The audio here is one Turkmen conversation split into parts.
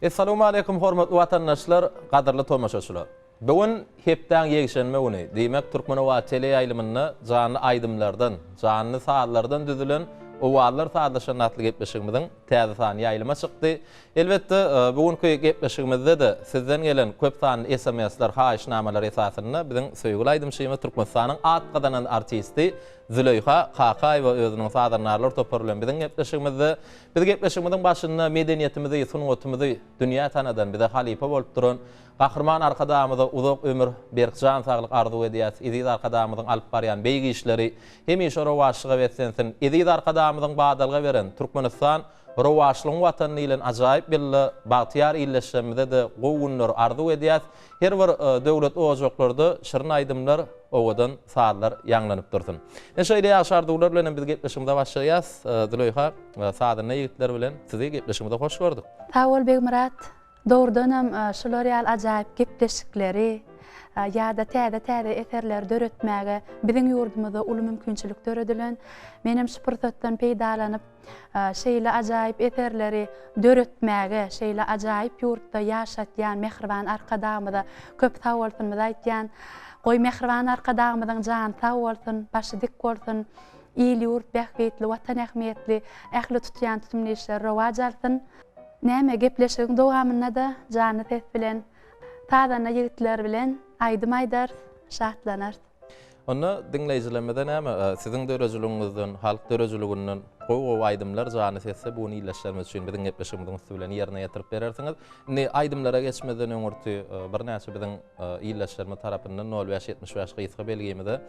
Assalamu alaykum hormatly watandaşlar, gaderli tomaşaçylar. Bugün hepden ýegişenme güni. Diýmek Türkmene we tele ýaýlymyny janly aýdymlardan, janly saatlardan düzülen owalar saatlaşanatly gepleşigimiziň täze sany ýaýlyma çykdy. Elbetde bugünkü gepleşigimizde de sizden gelen köp sanly SMS'ler, haýyşnamalar esasyny biziň söýgüli aýdymşymy Türkmenistanyň atgadan artisti Züleyha Kakay we özüniň sadarnarlar toparlayan biziň gepleşigimizde biz gepleşigimiziň başynda medeniýetimizi, sungatymyzy dünýä tanadan bize halifa bolup duran Gahrman arkadamyza uzak ömür berkjan saglyk arzu edýäs. Ediz arkadamyzyň alyp barýan beýgi işleri hemişe rowaşlyga wetsensin. Ediz arkadamyzyň badalga beren Türkmenistan rowaşlygyň watany bilen ajaýyp belli bagtyar illeşmede de gowunlar arzu edýäs. Her bir döwlet ojoklarda şirin aýdymlar owadan saatlar ýanglanyp dursun. Şeýle ýaşardylar bilen biz gepleşigimize başlaýas. Züleyha saatny ýigitler bilen sizi gepleşigimize hoş gördük. Tawul Begmurat doğrudan hem şular ýaly ajaýyp gepleşikleri ýa-da täze eserler döretmäge biziň ýurdumyzda uly mümkinçilikler ödülen menem şu pursatdan peýdalanyp şeýle ajaýyp eserleri döretmäge, şeýle ajaýyp ýurtda ýaşatýan mehriban arkadamyza köp sag bolsun aýtýan. Goý mehriban arkadamyzyň jany sag bolsun, başy dik bolsun, ýyl ýurt bähbetli, watan ähmiýetli, ähli tutýan tutumly işler rowaj alsyn. Näme gepleşigiň dowamynda da jany ses bilen, taýdana ýigitler bilen aýdym aýdar, şatlanar. Onu dinleýijilerimize näme siziň dörejiligiňizden, halk dörejiliginden gowy aýdymlar jany sesse buny ýylaşdyrmak üçin biziň gepleşigimiziň üstüne ýerine ýetirip berersiňiz. Indi aýdymlara geçmeden öňürti bir näçe biziň ýylaşdyrma tarapyndan 0-75 gysga belgimide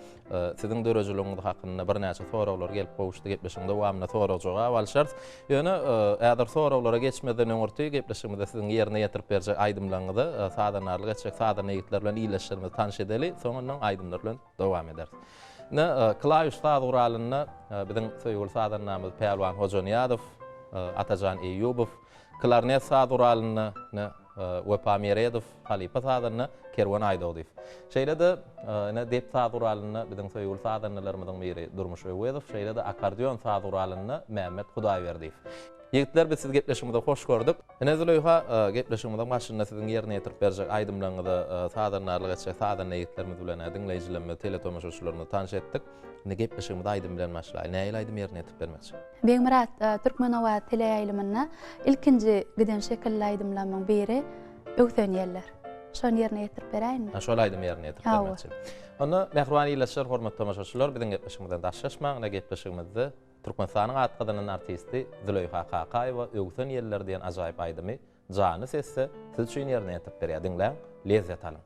siziň dörejiligiňiz hakynda bir näçe soraglar gelip gowuşdy gepleşigimiň dowamyna soragjaga walşart. Ýöne äder soraglara geçmeden öňürti gepleşigimizde siziň ýerine ýetirip berjek aýdymlaryňyzy sadanarlyk etjek, sadan ýigitler bilen ýylaşdyrmagy tanış edeli, soňundan aýdymlar bilen dowam eder. Klaýyş saguralyny biziň söýgüli sadarnamyz Pelwan Hojanýadow, Atajan Eýubow, klarnet saguralyny Wepa Meredow, Halipa sadarny Kerwan Aýdowyw. Şeýle de dep saguralyny biziň söýgüli sadarnylarymyzyň biri Durmuş Öwgedow, şeýle de akordeon saguralyny Mehmet Hudaýberdiýew. Ýigitler biz siz gepleşigimizde hoş gördük. Züleyha gepleşigimizden başynda siziň ýerine ýetirip berjek aýdymlaryňyzy sadarnarlyk etjek, sadan ýigitlerimiz bilen dinleýijilerimiz, teletomaşaçylaryny tanış etdik. Ne gepleşigimizde aýdym bilen başlaýar. Näýe aýdym ýerine ýetirip bermekçi? Begmurat Türkmen we tele ýaýlymyna ilkinji giden şekilli aýdymlaryň biri öwsen ýerler. Şonu ýerine ýetirip beräýinmi? Şol aýdym ýerine ýetirip bermekçi. Onu mehriban ýylaşlar, hormatly tomaşaçylar, biziň gepleşigimizden daşlaşmaň, ne gepleşigimizde Türkmenistanyň atgadan artisti Züleyha Kakay we öwsen ýerler diýen ajaýyp aýdymy jany sesse siz üçin ýerine ýetirip berýär. Dinläň, lezzet alyň.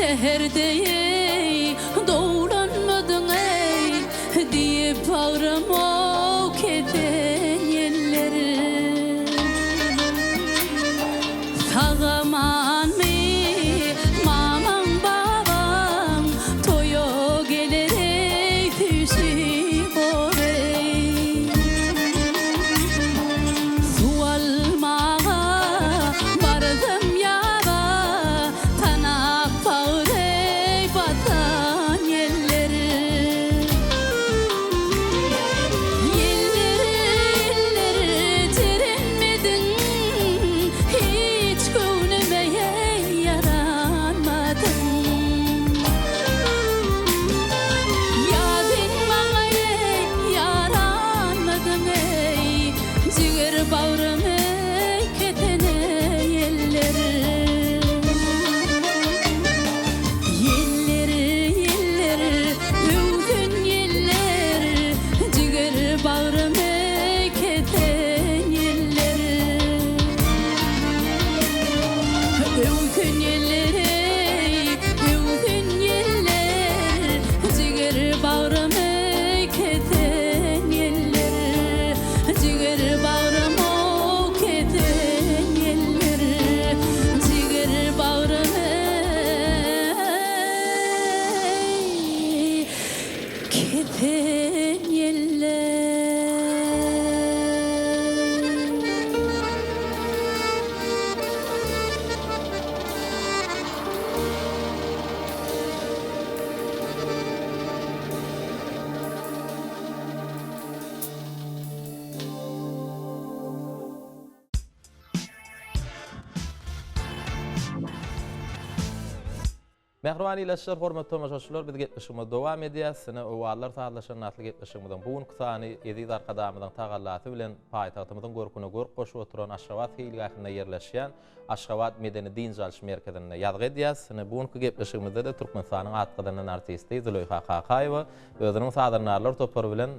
Şehirde doğranmadın ey diye bağırma keten yerleri Sağaman mı mamam babam toyo gelerek düşüp orey Su almağa vardım yara tanak bağırey batan yerleri Yerleri terenmedin hiç gönlüme yaranmadın Yadın bana yaranmadın ey Ciğer bağrım ey ketene yerleri Yerleri övdün yerleri Ciğer bağrım ey keten yerleri Övdün yerleri övdün yerleri Ciğer bağrım ey keten yerleri Ciğer bağrım o keten yerleri Ciğer bağrım ey keten yerleri Mehriban ilaşlar, hormatly tamaşaçylar, biz getmişimiz dowam edýär. Sene owallar taýlaşan natly getmişimizden bugun sany Edid arkadamydan tagallaty bilen paýtagtymyzyň gorkuna gork goşup oturan Aşgabat hilgahynda ýerleşýän Aşgabat Medeni Din Jalşy merkezine ýazgy edýär. Sene bugunky gepleşigimizde de Türkmenistanyň atgydan artisti Züleyha Kakaýewa özüniň sadarnarlar topary bilen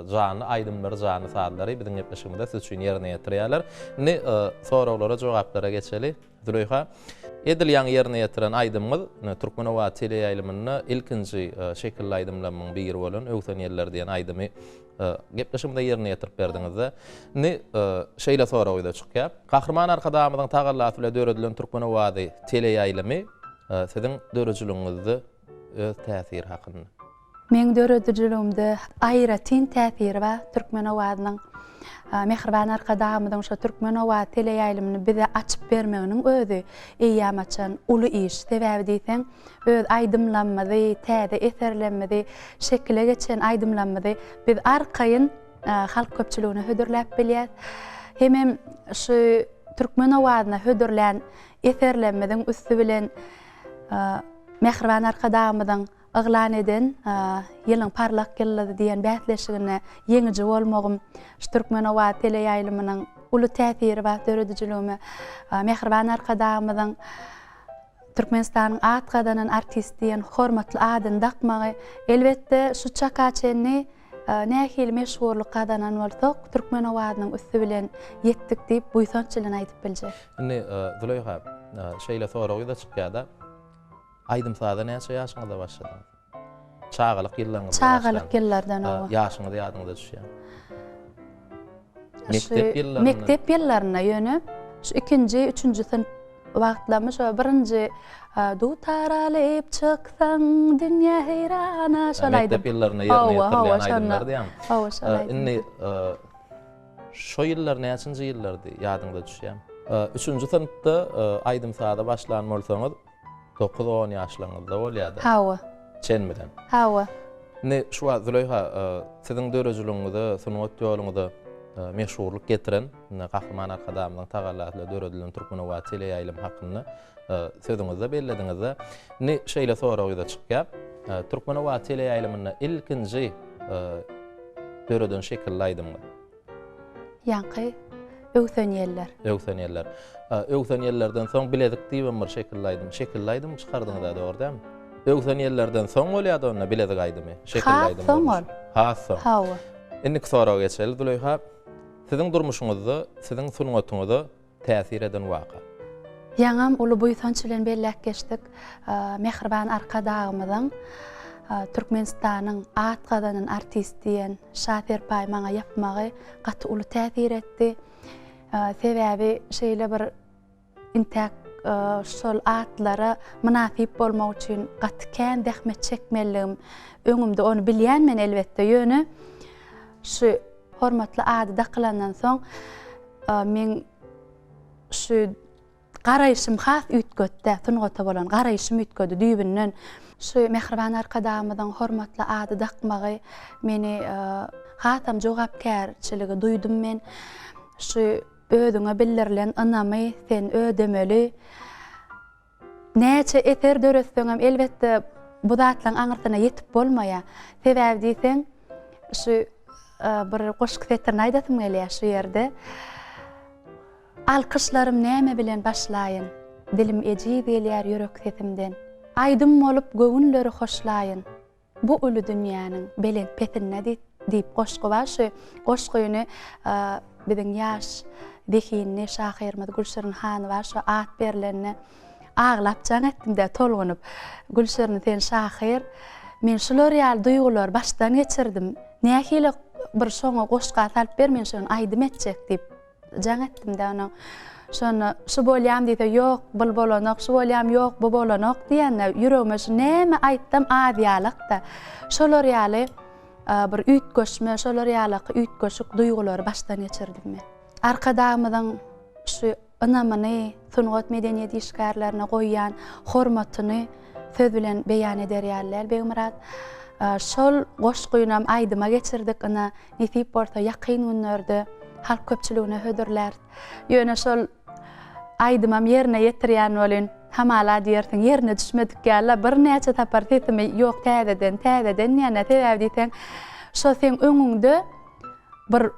jany aýdymlary, jany sadlary biziň gepleşigimizde siz üçin ýerine ýetirýärler. Ne soraglary jogaplara geçeli. Züleyha edilýän ýerine ýetiren aýdymyz Türkmen Owa teleýaýlymyny ilkinji şekilli aýdymlamyň biri bolan Öwsen ýerler diýen aýdymy gepleşimde ýerine ýetirip berdiňizde ne şeýle soragyda çykýar. Gahrman arkadamyzyň tagallaty bilen döredilen Türkmen Owa teleýaýlymy siziň dörejiligiňizde öz täsiri hakynda. Men döredijiligimde aýratyn täsiri we Türkmen Owadynyň Mehriban arkadamyzyň şu Türkmen Owa teleýaýlymyny bize açyp bermeginiň özü eýýam açan uly iş. Sebäbi diýsem, öz aýdymlanmady, täze eserlenmedi, şekile geçen aýdymlanmady biz arkaýyn halk köpçüligine hödürläp bilýär. Hemem şu Türkmen Owadyna hödürlän eserlenmediň üstü bilen Mehriban arkadamyzyň ıglan eden ýylyň parlak ýyllary diýen bätleşigine ýeňiji bolmagym şu Türkmen Owa teleýaýlymynyň uly täsiri we döredijiligime Mehriban arkadamyzyň Türkmenistanyň atgadan artist diýen hormatly adyny dakmagy elbetde şu çakaçenni nähili meşhurlyk kadanan bolsak Türkmen Owadynyň üstü bilen ýetdik diýip buýsançylygyny aýdyp biljek. Indi Züleyha şeýle soragyda çykýar-da aýdym sada näçe ýaşyňyzda başladyň? Çağalyk ýyllaryňyzda. Çağalyk ýyllardan owa. Ýaşyňyz ýadyňyza düşýär. Mektep ýyllaryna ýönüp, şu 2-nji, 3-nji sınıf wagtlamy şu 1-nji dutaralyp çyksaň dünýä heýrana şolaýdy. Mektep ýyllaryna ýerine ýetirýän aýdymlar diýem. Hawa şolaýdy. Indi şo ýyllar näçinji ýyllardy ýadyňyza düşýär? 3-nji sınıfda aýdym sada başlan bolsaňyz 9-10 ýaşlaryňyzda bolýardy. Hawa. Çenmeden. Hawa. Ne şu Züleyha siziň dörejiligiňizde, sunugat ýoluňyzda meşhurlyk getiren Gahrman arkadamyň tagallaty döredilen Türkmen Owa teleýaýlym hakynda sözüňizde bellediňizde ne şeýle soragyda çykýar. Türkmen Owa teleýaýlymyny ilkinji döreden şekilli aýdymlar. Ýanky Öwsen ýerler. Öwsen ýerler. Öwsen ýerlerden soň biledik diýen bir şekilli aýdym. Şekilli aýdym çykardyňyz-da dogry dämi? Öwsen ýerlerden soň bolýardy onda biledik aýdymy. Şekilli aýdym. Ha, soň. Hawa. Indi soraga geçeli Züleyha. Siziň durmuşyňyzda, siziň sunugatyňyzda täsir eden waka. Yaňam uly buýsanç bilen belläk geçdik. Mehriban arka dağımyzyň Türkmenistanyň Atgadanyň artistiýen Şafer Pay maňa ýapmagy gaty uly täsir etdi. Sebäbi şeýle bir intäk şol atlara münasip bolmak üçin gaty kän dähmet çekmeligim öňümde onu bilýänmen elbetde ýöne. Şu hormatly ady dakylandan soň men şu garaýşym has ütgötde, tunugata bolan garaýşym ütgödi düýbünden. Şu Mehriban arka dağımyzyň hormatly ady dakmagy meni hatam jogapkärçiligi duýdum men. Şu ödüňe bildirilen ynamy sen ödemeli. Näçe eter döretseňem elbetde bu zatlaň aňyrsyna ýetip bolmaýa. Sebäbi diýseň şu bir goşky setlerini aýdasym gelýär şu ýerde. Alkışlarım näme bilen başlaýyn. Dilim ejip gelýär ýürek sesimden. Aydym bolup göwünleri hoşlaýyn. Bu uly dünýäniň belen petine diýip goşky bar. Şu goşkyny biziň ýaş dehinni şahyrmyz Gülşerin hany bar. Şu at berlenini aglap jaň etdim-de tolgunup. Gülşerin sen şahyr. Men şular ýaly duýgular başdan geçirdim. Nähili bir şoňa goşka salyp ber men şonu aýdym etjek diýip jaň etdim-de onu. Şonu şu bolýam diýse ýok, bul bolanok, şu bolýam ýok, bu bolanok diýende ýüregime şu näme aýtdym aýdýalykda. Şolar ýaly bir üýtgeşme, şolar ýaly üýtgeşik duýgulary başdan geçirdim men. Arka dağımyzyň şu ynamyny sunugat medeniýet işgärlerine goýýan hormatyny söz bilen beýan ederýärler Begmurat. Şol goşgynam aýdyma geçirdik ana nisip bolsa ýakyn günlerde halk köpçüligine hödürler. Ýöne şol aýdymam ýerine ýetirýän bolyn hamala diýersiň ýerine düşmedik ýaly bir näçe tapar setimi ýok täzeden ýa-da sebäbi diýseň şo sen öňüňde bir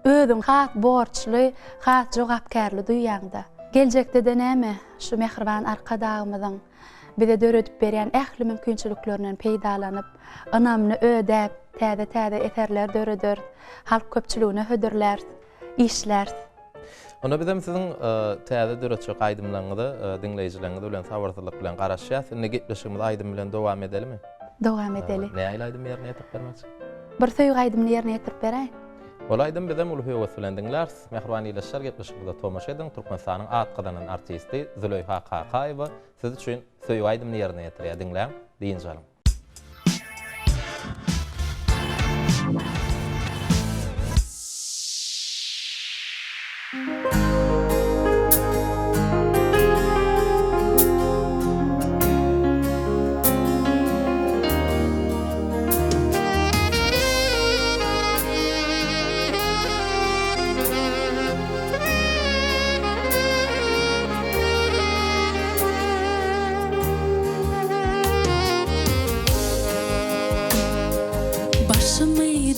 özüň has borçly, has jogapkärli duýýanda. Geljekde näme şu Mehriban arka dağımyzyň bize döredip berýän ähli mümkinçiliklerinden peýdalanyp, anamny ödäp, täze eserler döredir, halk köpçüligine hödürler, işler. Ona bizem siziň täze döretjek aýdymlaryňyzy dinleýijileriniz bilen sabarsyzlyk bilen garaşýas. Indi gepleşigimiz aýdym bilen dowam edelimi? Dowam edeli. Näme aýdym ýerine ýetip bermekçi? Bir söýg aýdymny ýerine ýetirip beräýin. Olaýdym bizem ulu höwes bilen dinlärs. Mehriban ýyleşler gepleşigimizde tomaşa ediň. Türkmenistanyň Atgadanyň artisti Züleyha Kakaýewa siz üçin söýg aýdymny ýerine ýetirýär. Dinläň, diýinjalyň.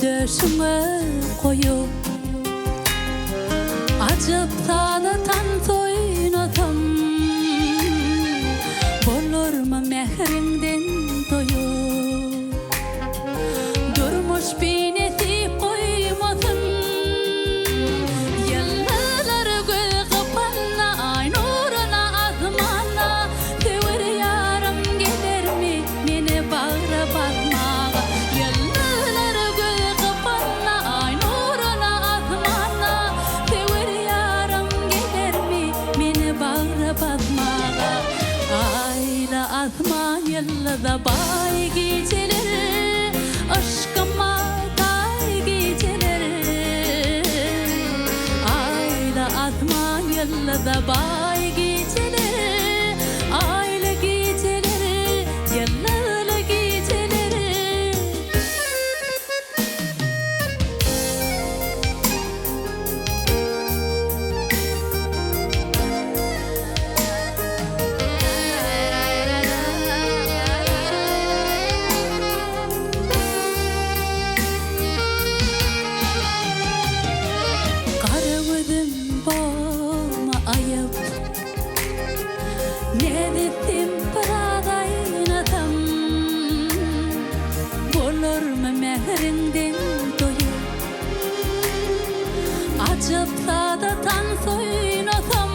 Döşüme koyup acıp tanıtan soynatam bolurma mehrinden doyup durmuş bineti koymasın yıllar göl kapanna ay nuruna azmana sever yarım gelir mi meni bağra bakmağa da bay geceleri aşkıma day geceleri ayla atma yılda bay geceleri ayla geceleri yıllı geceleri acıp da tan soynatam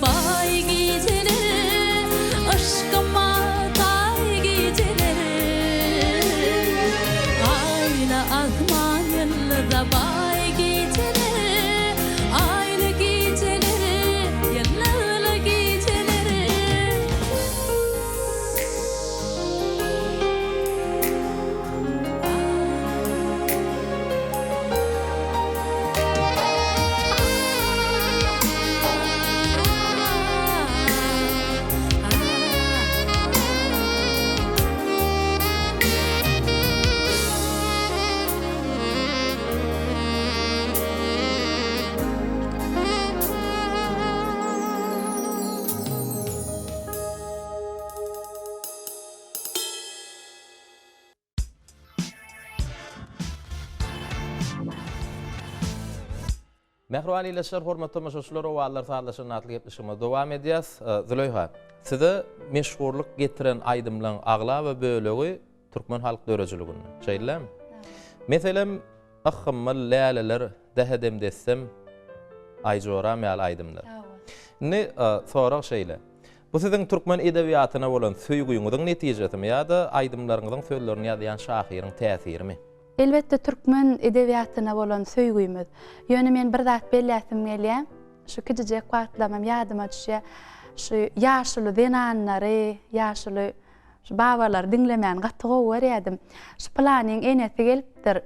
bay geceleri aşkıma tay geceleri ayla akman yılda bay geceleri ayla geceleri yıllarla geceleri Mehruan ileşer hormatly tamaşaçylar, owalar saatlaşan atly gepleşime dowam edýäs. Züleyha, size meşgurluk getiren aýdymlaryň agla we bölegi türkmen halk dörejiligini. Şeýlemi? Meselem ahmmal laleler dehedem desem aýjora meýal aýdymlar. Ne sorak şeýle. Bu siziň türkmen edebiýatyna bolan söýgüýüňiziň netijesimi ýa-da aýdymlaryňyzyň sözlerini ýazýan şahyryň täsirimi? Elbette Türkmen edebiýatyna bolan söýgüýmiz. Ýöne men bir zat belläsim gelýär. Şu kijijek wagtlamam ýadyma düşýär. Şu ýaşuly denanlary, ýaşuly şu babalar dinlemän gatdygy berýärdim. Şu planyň eneti gelipdir.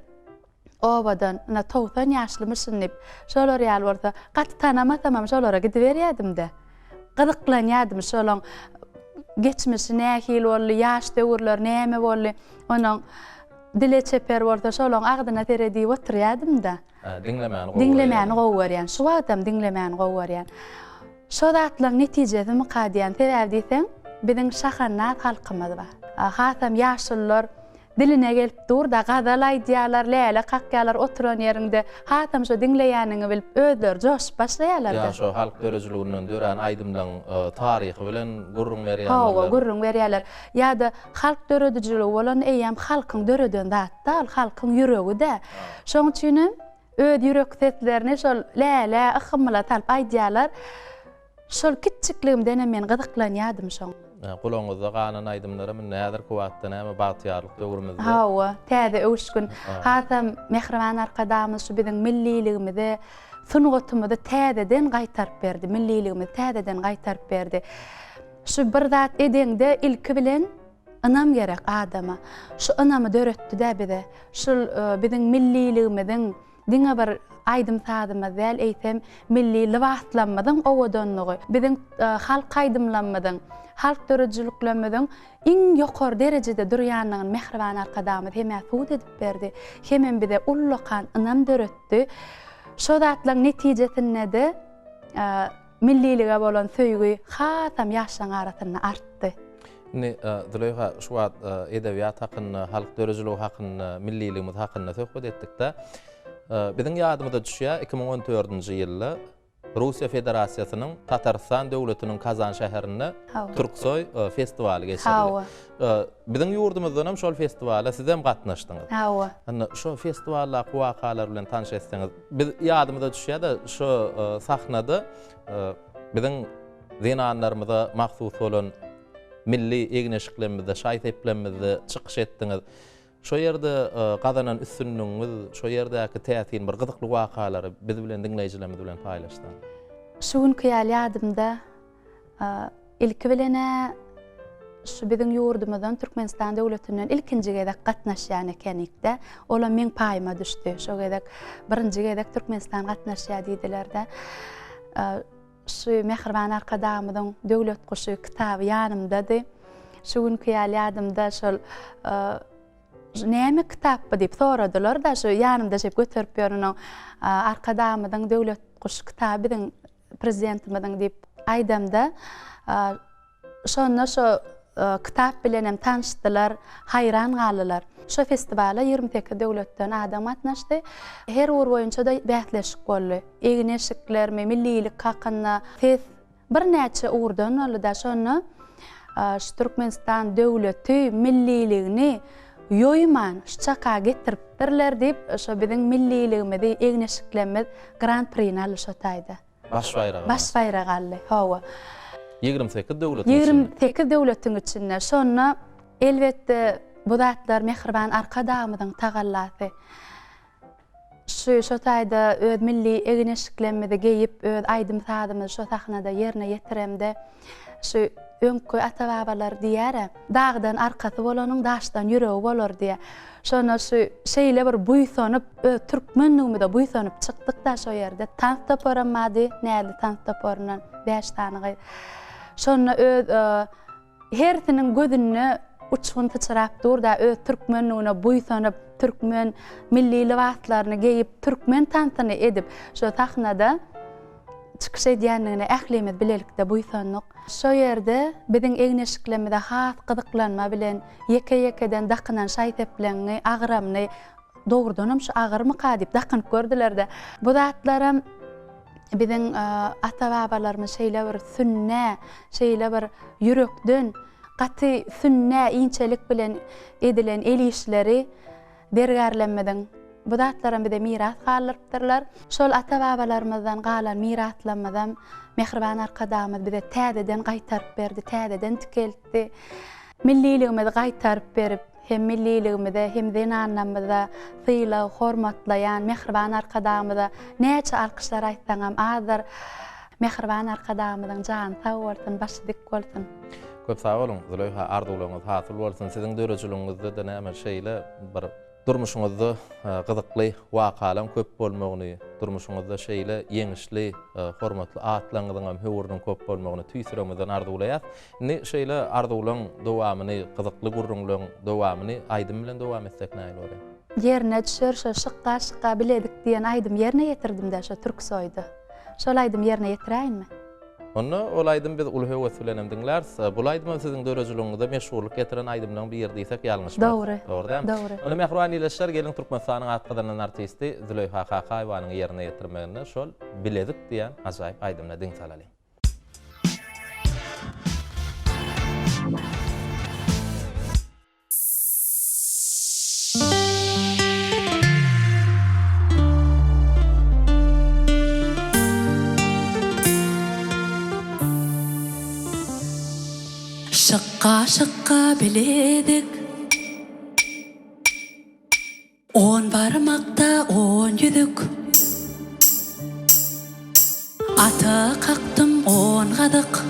Obadan na 90 ýaşlymyşyn dip şolar ýaly bolsa gaty tanamasam şolara gidip berýärdim-de. Gyzyklanýardym şolaň geçmişi nähil bolly, ýaş döwürler näme bolly, onuň dile çeper bolsa şolaň agdyna teredi oturýardym-da. Dinlemän gowurýan, şu wagtam dinlemän gowurýan. Şo zatlaryň netijesini kadýan sebäp diýseň, biziň şahannat halkymyz bar. Hasam ýaşullar diline gelip durda gazal aýdýarlar, läle kakýarlar oturan ýerinde, hasam şo dinleýäniňi bilip özleri joşup başlaýarlar. Ya şo halk dörejiliginiň dören aýdymlaryň taryhy bilen gurrun berýärler. Hawa gurrun berýärler. Ýa-da halk döredijiligi bolan eýem halkyň döreden zatda, halkyň ýüregi-de. Şoň üçin öz ýürek seslerini şol läle, ahmala talp aýdýarlar. Şol kiçikligimden men gyzyklanýardym şoň. Gulaňyzda ganan aýdymlara men näder kuwatda näme bagtýarlyk döwrümizde. Hawa, täze öwüşgün. Hasam Mehriban arkadamyz şu biziň milliligimizi, sungatymyzy täzeden gaýtaryp berdi. Milliligimizi täzeden gaýtaryp berdi. Şu bir zat edende ilki bilen anam gerek adama. Şu anamy döretdi-de bize. Şu biziň milliligimiziň diňe bir aýdym sadymyz däl eýsem milli liwatlanmadyň owadanlygy. Biziň halk aýdymlanmadyň, halk dörejiliklemediň iň ýokary derejede durýanyň Mehriban arkadamyz heme suwd edip berdi. Hemen bize ullakan anam döretdi. Şo zatlaryň netijesinde millilige bolan söýgü hasam ýaşlaryň arasyna artdy. Ne Züleyha şu wagt edebiýat hakyny, halk dörejiligi hakyny, milliligimiz hakyny söhbet etdik-de. Biziň ýadymyza düşýär 2014-nji ýylda Russiýa Federasiýasynyň Tatarstan döwletiniň Kazan şäherinde Türksoy festivaly geçirdi. Biziň ýurdumyzdan hem şol festiwala siz hem gatnaşdyňyz. Hanna şo festiwallar, wakalar bilen tanış etseňiz, biz ýadymyza düşýär-de şo sahnada biziň zenanlarymyza mahsus bolan milli egneşiklerimizde, şaýteplerimizde çykyş etdiňiz. Şo ýerde gazanan üstünlüğüňiz, şo ýerdäki täsir bir gyzykly wakalary biz bilen dinleýijilerimiz bilen paýlaşdyň. Şu günkü ýadymda ilki bilene şu biziň ýurdumyzdan Türkmenistan döwletinden ilkinji gezek gatnaşýan ekenikde, olam men paýyma düşdi. Şo gezek birinji gezek Türkmenistan gatnaşýar diýdiler-de. Şu Mehriban arkadamyzyň döwlet guşy kitaby ýanymdady. Şu günkü ýadymda şol näme kitapy diýip soradylar-da, şu ýanymda jep göterip ýörüň arkadamyzyň döwlet guşy kitaby biziň prezidentimizin diýip aýdamda şonu şo kitap bilen hem tanışdylar, hayran galylar. Şo festiwala 28 döwletden adam gatnaşdy. Her ur boýunça da bähleşik boldy. Egneşiklermi, millilik hakyna tez bir näçe urdan boldy. Şonu Türkmenistan döwleti milliligini ýoýman şaka getiripdirler diýip şo biziň milliligimizi egneşiklerimiz Grand Prix'ni alşataýdy. Baş bayrağı. Baş bayrağı hawa. 28 döwlet. 28 döwletiň içinde şonna elbetde bu zatlar mehriban arka dağımyň tagallasy. Şu taýda öz milli egineşiklenmede geyip öz aýdym sadymy şu sahnada ýerine ýetiremde şu öňkü ata-babalar diýär, dağdan arkasy bolanyň daşdan ýüregi bolar diýe. Şona şu şeýle bir buýsanyp türkmenligimde buýsanyp çykdyk da şo ýerde tans toparamady, näde tans toparynan 5 tanygy. Şona öz hersiniň gözüne uçgun tıçırap durda öz türkmenligine buýsanyp türkmen milli libaslaryny geyip türkmen tansyny edip şo sahnada çıkış edýändigine ählimiz bilelikde buýsanlyk. Şo ýerde biziň egneşiklemede has gyzyklanma bilen ýeke-ýekeden dakynan şaýtepleňi, agyramny dogrudanam şu agyrmy diýip dakyn gördüler-de. Bu zatlarym biziň ata-babalarymyz şeýle bir sünne, şeýle bir ýürekden gaty sünne inçelik bilen edilen el işleri dergärlenmeden bu zatlarym bize miras galypdyrlar. Şol ata-babalarymyzdan galan miraslanmadan mehriban arkadamyz bize täzeden gaýtaryp berdi, täzeden tikeldi. Milliligimizi gaýtaryp berip, hem milliligimizi hem zenannamyza syla, hormatlaýan mehriban arkadamyza näçe alkyşlar aýtsaňam azdyr. Mehriban arkadamyzyň jany sag bolsun, başy dik bolsun. Köp sağ olun. Züleyha arzuwlaryňyz hasyl bolsun. Siziň döreçiligiňizde de näme şeýle bir durmuşuňyzda gyzykly wakalam köp bolmagyny, durmuşuňyzda şeýle ýeňişli, hormatly atlaňyzyň höwüriniň köp bolmagyny tüýsüremizden arzuwlaýas. Ne şeýle arzuwlaň dowamyny, gyzykly gurrunlaryň dowamyny aýdym bilen dowam etsek näme bolar? Ýerine düşer, şo şykka biledik diýen aýdym ýerine ýetirdim-de şo türksoýdy. Şol aýdym ýerine ýetiräýinmi? Onu olaydym biz ul höwes bilen diňlärs. Bulaydym siziň döreçiligiňizde meşgullyk getiren aýdymdan bir ýer diýsek ýalňyşmy? Dogry. Onu mehruan ýyleşler gelin Türkmenistanyň atgydanan artisti Züleyha Hakaýewanyň ýerine ýetirmegine şol biledik diýen ajaýyp aýdymla diň salaly. Şakka biledik, on barmakta on yüdük, ata kaktım on gadık,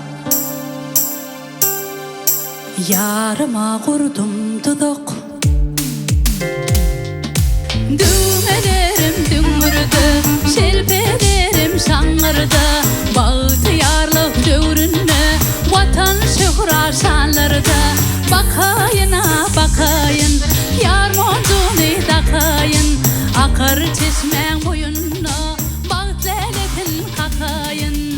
yarıma kurdum duduk. Düm ederim düngürdü, şelpederim şangırdı, bağıtıyarlık dövrünü, vatan şöhra şanlarda. Bakayın bakayın, yar monzuni takayın, akar çeşmeň boyunna, bağıt leletin kakayın.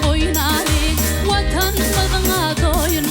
Boyun ali, vatan mızına doyun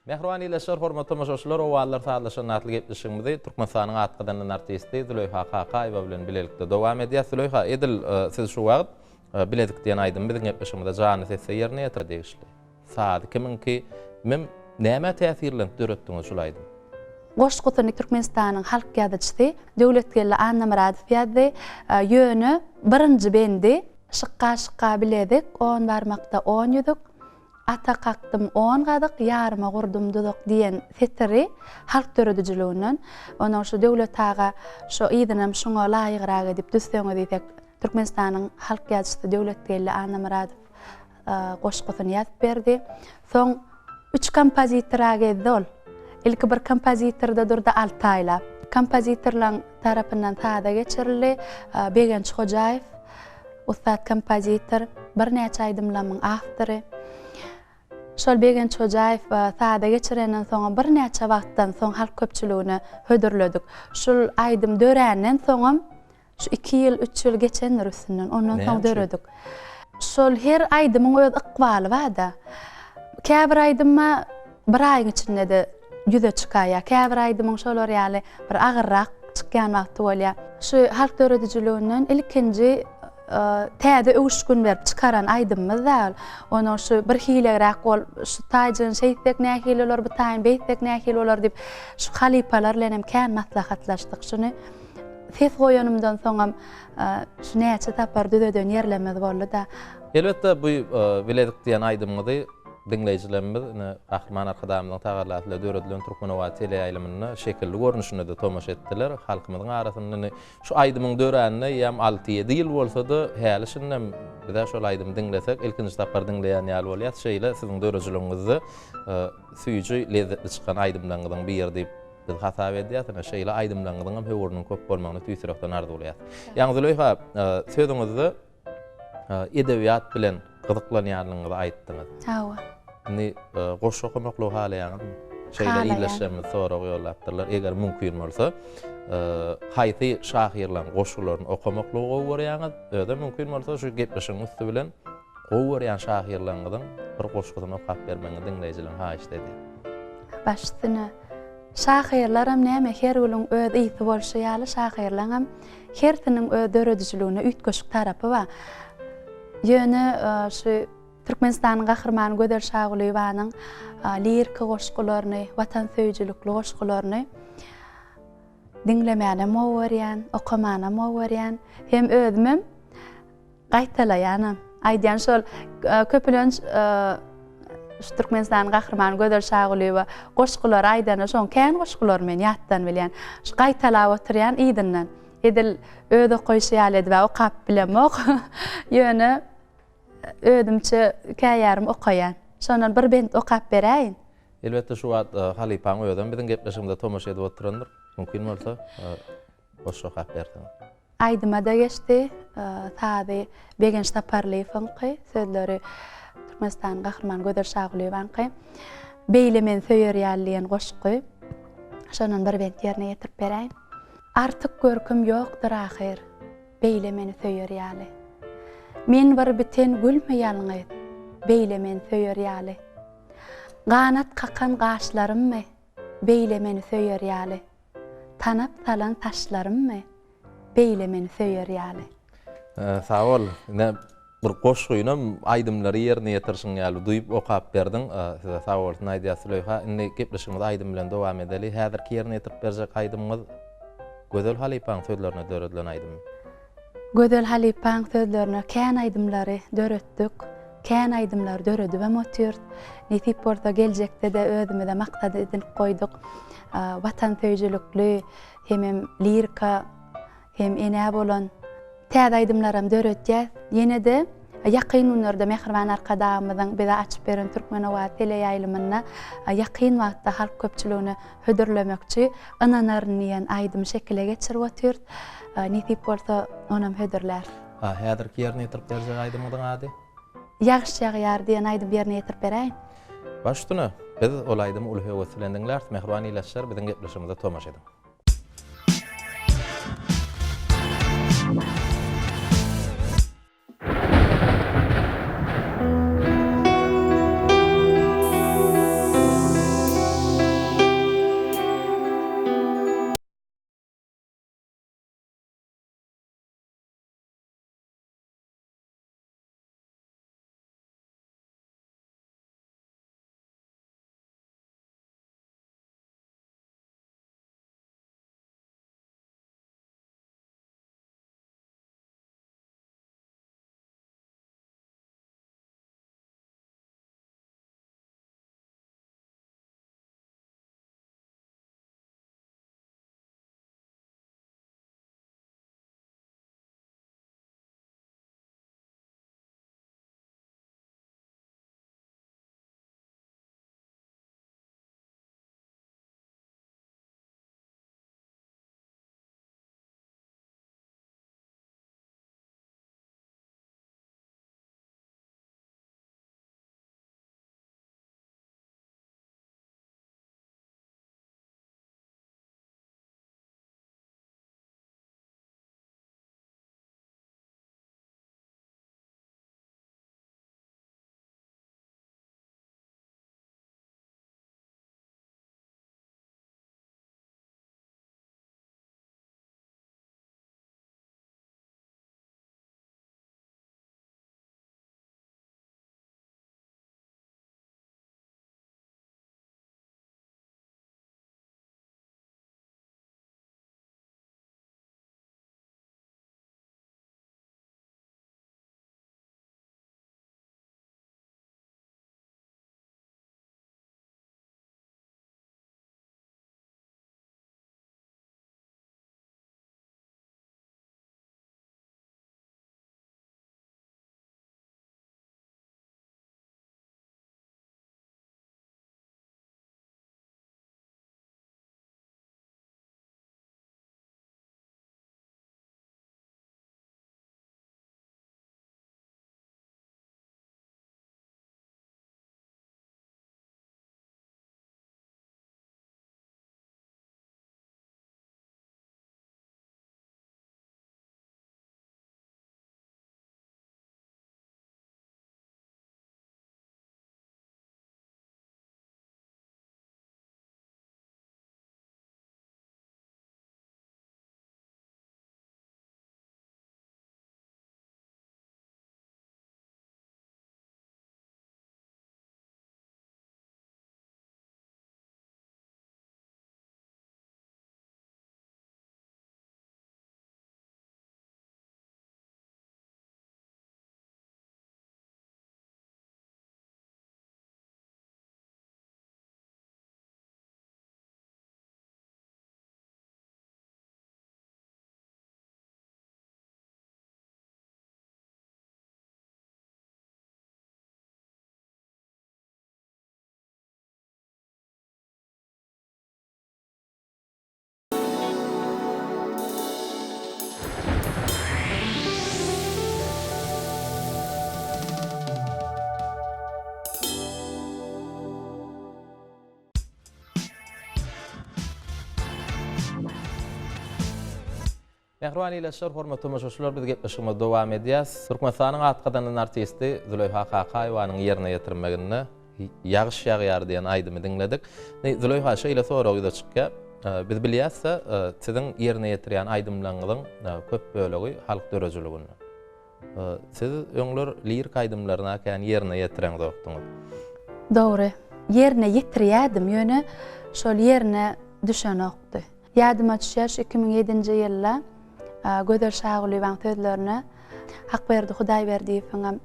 Mehriban ileşer hormat tamaşaçylar, owallar saatlaşan atly gepleşigimizi Türkmenistanyň atgynyň artisti Züleyha Kakaýewa bilen bilelikde dowam edýär. Züleyha, edil siz şu wagt biledik diýen aýdym biziň gepleşigimizde jany sesse ýerine ýetirdik. Saat kiminki mem näme täsirlenip döretdiňiz şol aýdym? Goşgutyny Türkmenistanyň halk ýazyjysy Döwletgelle Anna Muradov ýazdy. Ýöne birinji bendi şykka biledik, 10 barmakda 10 ýüdük. Ata qaktım 10 gadyk, ýaryma gurdum duduk diýen fetri halk döredijiliginden onuň şu döwlet ağa şu ýydynym şoňa laýygyrak edip düşseňe diýsek Türkmenistanyň halk ýazyjysy Döwletgelle Anna Muradov goşgutyny ýazyp berdi. Soň 3 kompozitor agedy ol. Ilki bir kompozitorda durdy Altaýla. Kompozitorlaryň tarapyndan taýda geçirildi. Begenç Hojaýew, ustad kompozitor, bir näçe aýdymlaryň awtory. Şol Begenç Hojaýew taýda geçirenden soň bir näçe wagtdan soň halk köpçüligine hödürledik. Şol aýdym dörenden soň şu 2 ýyl, 3 ýyl geçenler üstünden ondan soň döredik. Şol her aýdymyň öz ykbaly barda. Käbir aýdyma bir aýyň içinde de ýüze çykaýar. Käbir aýdymyň şolar ýaly bir agyrrak çykýan wagty bolýar. Şu halk döredijiliginden ilkinji täze öwüşgün berip çykaran aýdymyz däl. Onu şu bir hilerak bol, şu taýjyn şeýsek nähili olar, bu taýyn beýsek nähili olar dip şu halipalar bilen hem kän maslahatlaşdyk. Şunu ses goýanymdan soňam şu näçe tapar düzeden ýerlemez boldy da. Elbetde bu biledik diýen aýdymyzy dinleyijilerimiz Ahman arkadamyň taýgarlatyla döredilen Türkmenowa teleýaýlymyny şekilli görnüşinde de tomaşa etdiler. Halkymyzyň arasynda şu aýdymyň dörenine ýam 6-7 ýyl bolsa-da häli şundan bize şol aýdymy dinlesek ilkinji tapar dinleýän ýaly bolýar. Şeýle siziň dörejiligiňizde süýjü lezzetli çykan aýdymlaryňyň bir ýerde biz hasap edýär. Şeýle aýdymlaryňyň hem höwüriniň köp bolmagyny tüýsürekden ardy bolýar. Ýa-ni Züleyha, sözüňizde edebiýat bilen gyzyklanýanlygyňyzy aýtdyňyz. Hawa. Ni goşgy okumakly haly ýa-ni şeýle iýleşýärmi soragy ýollapdyrlar. Eger mümkin bolsa, haýsy şahyrlaryň goşgylaryny okumakly gowurýaňyz, öde mümkin bolsa şu gepleşigiň üstü bilen gowurýan şahyrlaryňyň bir goşgyny okap bermeňi dinleýijiler ha istedi. Başdyna şahyrlaram näme her uluň öz ýyty bolsa ýaly şahyrlaryň hertiniň öz döredijligine üýtgeşik tarapy bar. Ýöne şu Türkmenistanyň gahrmany Gödel Şagulyewanyň lirika goşgularyny, watan söýüjülükli goşgularyny dinlemäne mowurýan, okamana mowurýan, hem özümem gaýtalaýanam. Aýdýan şol köpülenç şu Türkmenistanyň gahrmany Gödel Şagulyewa goşgulary aýdana şoň kän goşgulary men ýatdan bilýän. Şu gaýtalap oturýan ýydynden edil öde goýşýaly edip okap bilemok. Ýöne ödümçe käýärm okaýan. Şondan bir bent okap beräýin. Elbetde şu wagt halipaň öýden biziň gepleşigimizde tomaşa edip oturandyr. Mümkin bolsa hoş okap berdiň. Aýdyma da geçdi. Taýy Begenç Taparlyýewiň sözleri Türkmenistan gahrmany Gödel Şagulyewaň beýlemen söýerýärligen goşgy. Şondan bir bent ýerine ýetirip beräýin. Artık görküm ýokdur ahir, beýlemeni söýerýärli. Men bir biten gülmeýärliňi, beýlemeni söýerýärli. Ganat kakan gaşlarymmy, beýlemeni söýerýärli. Tanap salan taşlarymmy, beýlemeni söýerýärli. Sağ ol. Bir goşgyna aýdymlary ýerine ýetirişiň ýaly duýup okap berdiň. Size sağ ol. Naýdýa Züleyha, indi gepleşigimiz aýdym bilen dowam edeli. Häzirki ýerine ýetirip berjek aýdymyz Gödel Halipaň sözlerine döredilen aýdym. Gödel Halipaň sözlerine kän aýdymlary döretdik. Kän aýdymlar döredip hem otýurt. Nesip bolsa geljekde de özüme de maksat edip goýduk. Watan söýüjülükli hem lirika hem enä bolan täze aýdymlarym döretýär. Ýene de ýakyn günlerde Mehriban arkadamyzyň bize açyp beren Türkmenowa teleýaýlymyna ýakyn wagtda halk köpçüligine hödürlemekçi ynanarynýan aýdym şekile geçirip otýurt. Nesip bolsa onam hödürler. Häzirki ýerine ýetirip berjek aýdymyň ady? Ýagşy ýagyar diýen aýdym ýerine ýetirip beräýin. Başdyna biz ol aýdymy ulhy wesilendiňler. Mehriban iýleşler biziň gepleşigimizde tomaşa edin. Mehriban ileşler, hormatly tamaşaçylar, biz gepleşigime dowam edýäs. Türkmenistanyň atgadanyň artisti Züleyha Kakaýewanyň ýerine ýetirmegine ýagyş ýagýar diýen aýdymy diňledik. Züleyha şeýle soragy çykýar. Biz bilýärse, siziň ýerine ýetirýän aýdymlaryňyň köp bölegi halk dörejiliginden. Siz öňler lirik aýdymlaryna kän ýerine ýetiren dokduňuz. Dogry. Ýerine ýetirýärdim, ýöne şol ýerine düşen okdy. Ýadyma düşýär 2007-nji ýylda Gödel Şagulyň sözlerine hak berdi Hudaý berdiýiň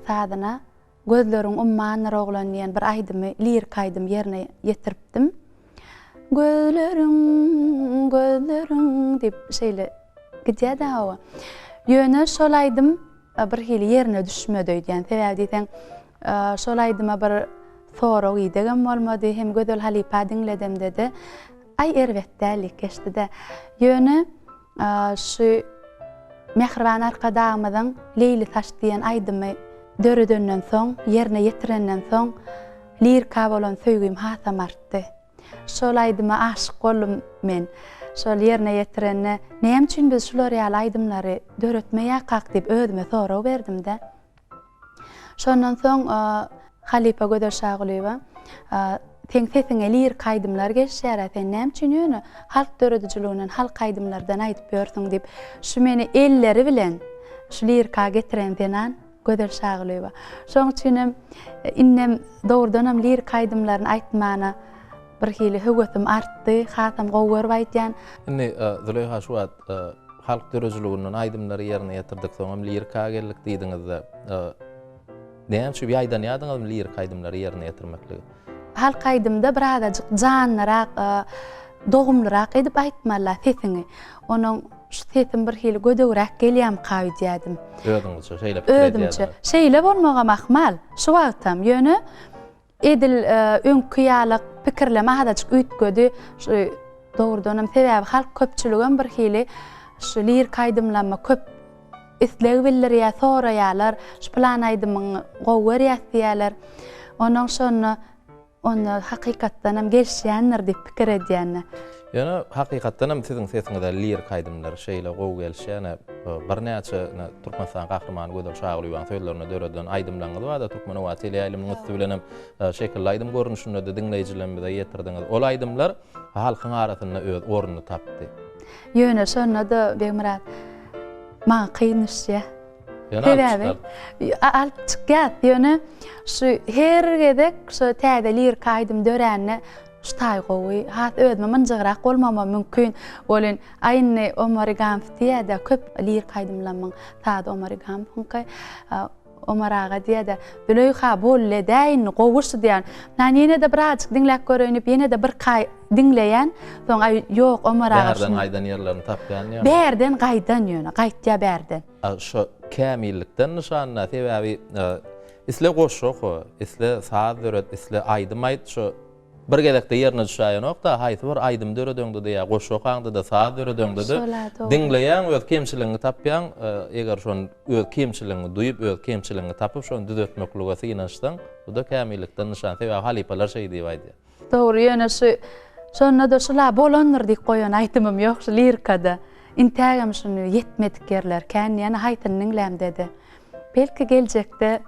sadyna gözleriň umman roglan diýen bir aýdymy, lirik aýdym ýerine ýetiripdim. Gözleriň diýip şeýle gidýär hawa. Ýöne şol aýdym bir hili ýerine düşmedi diýen sebäbi diýsen şol aýdyma bir sorag ýdegem bolmady, hem Gödel Halipa diňledem dedi. Ay erwetdelik geçdi-de. Ýöne şu Mehriban arkadamyň Leyli Taş diýen aýdymy döredenden soň, ýerine ýetirenden soň lirika bolan söýgüm hasam artdy. Şol aýdyma aşyk boldum men. Şol ýerine ýetirenne näme üçin biz şular ýaly aýdymlary döretmeýäk diýip özüme sorag berdim-de. Şondan soň Halipa Gödel Şagulyň Teň sesiňe lirik aýdymlar geçýär, sen näme üçin ýöne halk döredijiliginden, halk aýdymlardan aýdyp ýörsiň diýip şu meni elleri bilen şu lirika getiren denan Gödel Şagulyň. Şoň üçin innem dogrudan lirik aýdymlaryny aýtmana bir hili höwetim artdy, hasam gowy görüp aýtýan. Indi Züleyha şu halk dörejiliginden aýdymlary ýerine ýetirdik soň lirika geldik diýdiňizde. Näme şu bir aýdan ýadyňyz lirik aýdymlary ýerine ýetirmekligi? Halk aýdymda bir adajyk janlyrak, dogumlyrak edip aýtmalar sesiňi. Onuň şu sesim bir hili gödegräk gelýär gaýdýadım. Ödüňizçe şeýle pikir edýär. Şeýle bolmaga mahmal. Şu wagtam ýöne edil öňküýalyk pikirleme adajyk üýtgedi. Şu dogrudan sebäbi halk köpçüligem bir hili şu lirik aýdymlama köp isleg bildirýär, soraýarlar, şu plan aýdymyň gowy ýaýýarlar. Onuň şonu onu hakykatdan hem gelşýändir diýip pikir edýän. Ýöne hakykatdan hem siziň sesiňizde lirik aýdymlar şeýle gowy gelşýän, bir näçe Türkmenistan gahrymany Gödel Şagulyň sözlerine döreden aýdymlaryňyz bar da Türkmen owasy ýaýlymyň üstü bilen hem şekilli aýdym görnüşinde de diňleýijilerimize ýetirdiňiz. Ol aýdymlar halkyň arasynda öz ornuny tapdy. Ýöne şonu da Begmurat maňa kynysýa. Sebäbi alyp çykýar. Ýöne şu her gedek şu täze lirik aýdym döränne ştaý gowy, hat özüme mınjyrak bolmama mümkin. Bolan aýny Omar Gamp diýär-de köp lirik aýdymlaryň täze Omar Gampyňky Omar aga diýär-de Züleyha bolle daýyn gowuş diýär. Näne de birazjyk diňläp görünip ýene de bir diňleýän, soň ay ýok Omar aga berden aýdan ýerlerini tapýan ýa. Berden gaýdan ýöne, gaýtýa berden. Şu kämillikden nişanna sebäbi isle goşok, isle saat döret, isle aýdym aýt şu bir gedekde ýerine düşäýän okda haýsy bir aýdym döredöňdi diýär, goşokaňdy da saat döredöňdi de diňleýän öz kemçiligini tapýan, eger şon öz kemçiligini duýup, öz kemçiligini tapyp şonu düzeltmeklige synançdan, bu da kämillikden nişan. Sebäbi halipalar şeý diýip aýdýar. Dogry, ýöne şonu da şular bolandyr diýip goýan aýdymym ýok şu lirikada. İntagam şunu yetmedik yerler, kän ýani haýtanyň lem dedi. Belki geljekde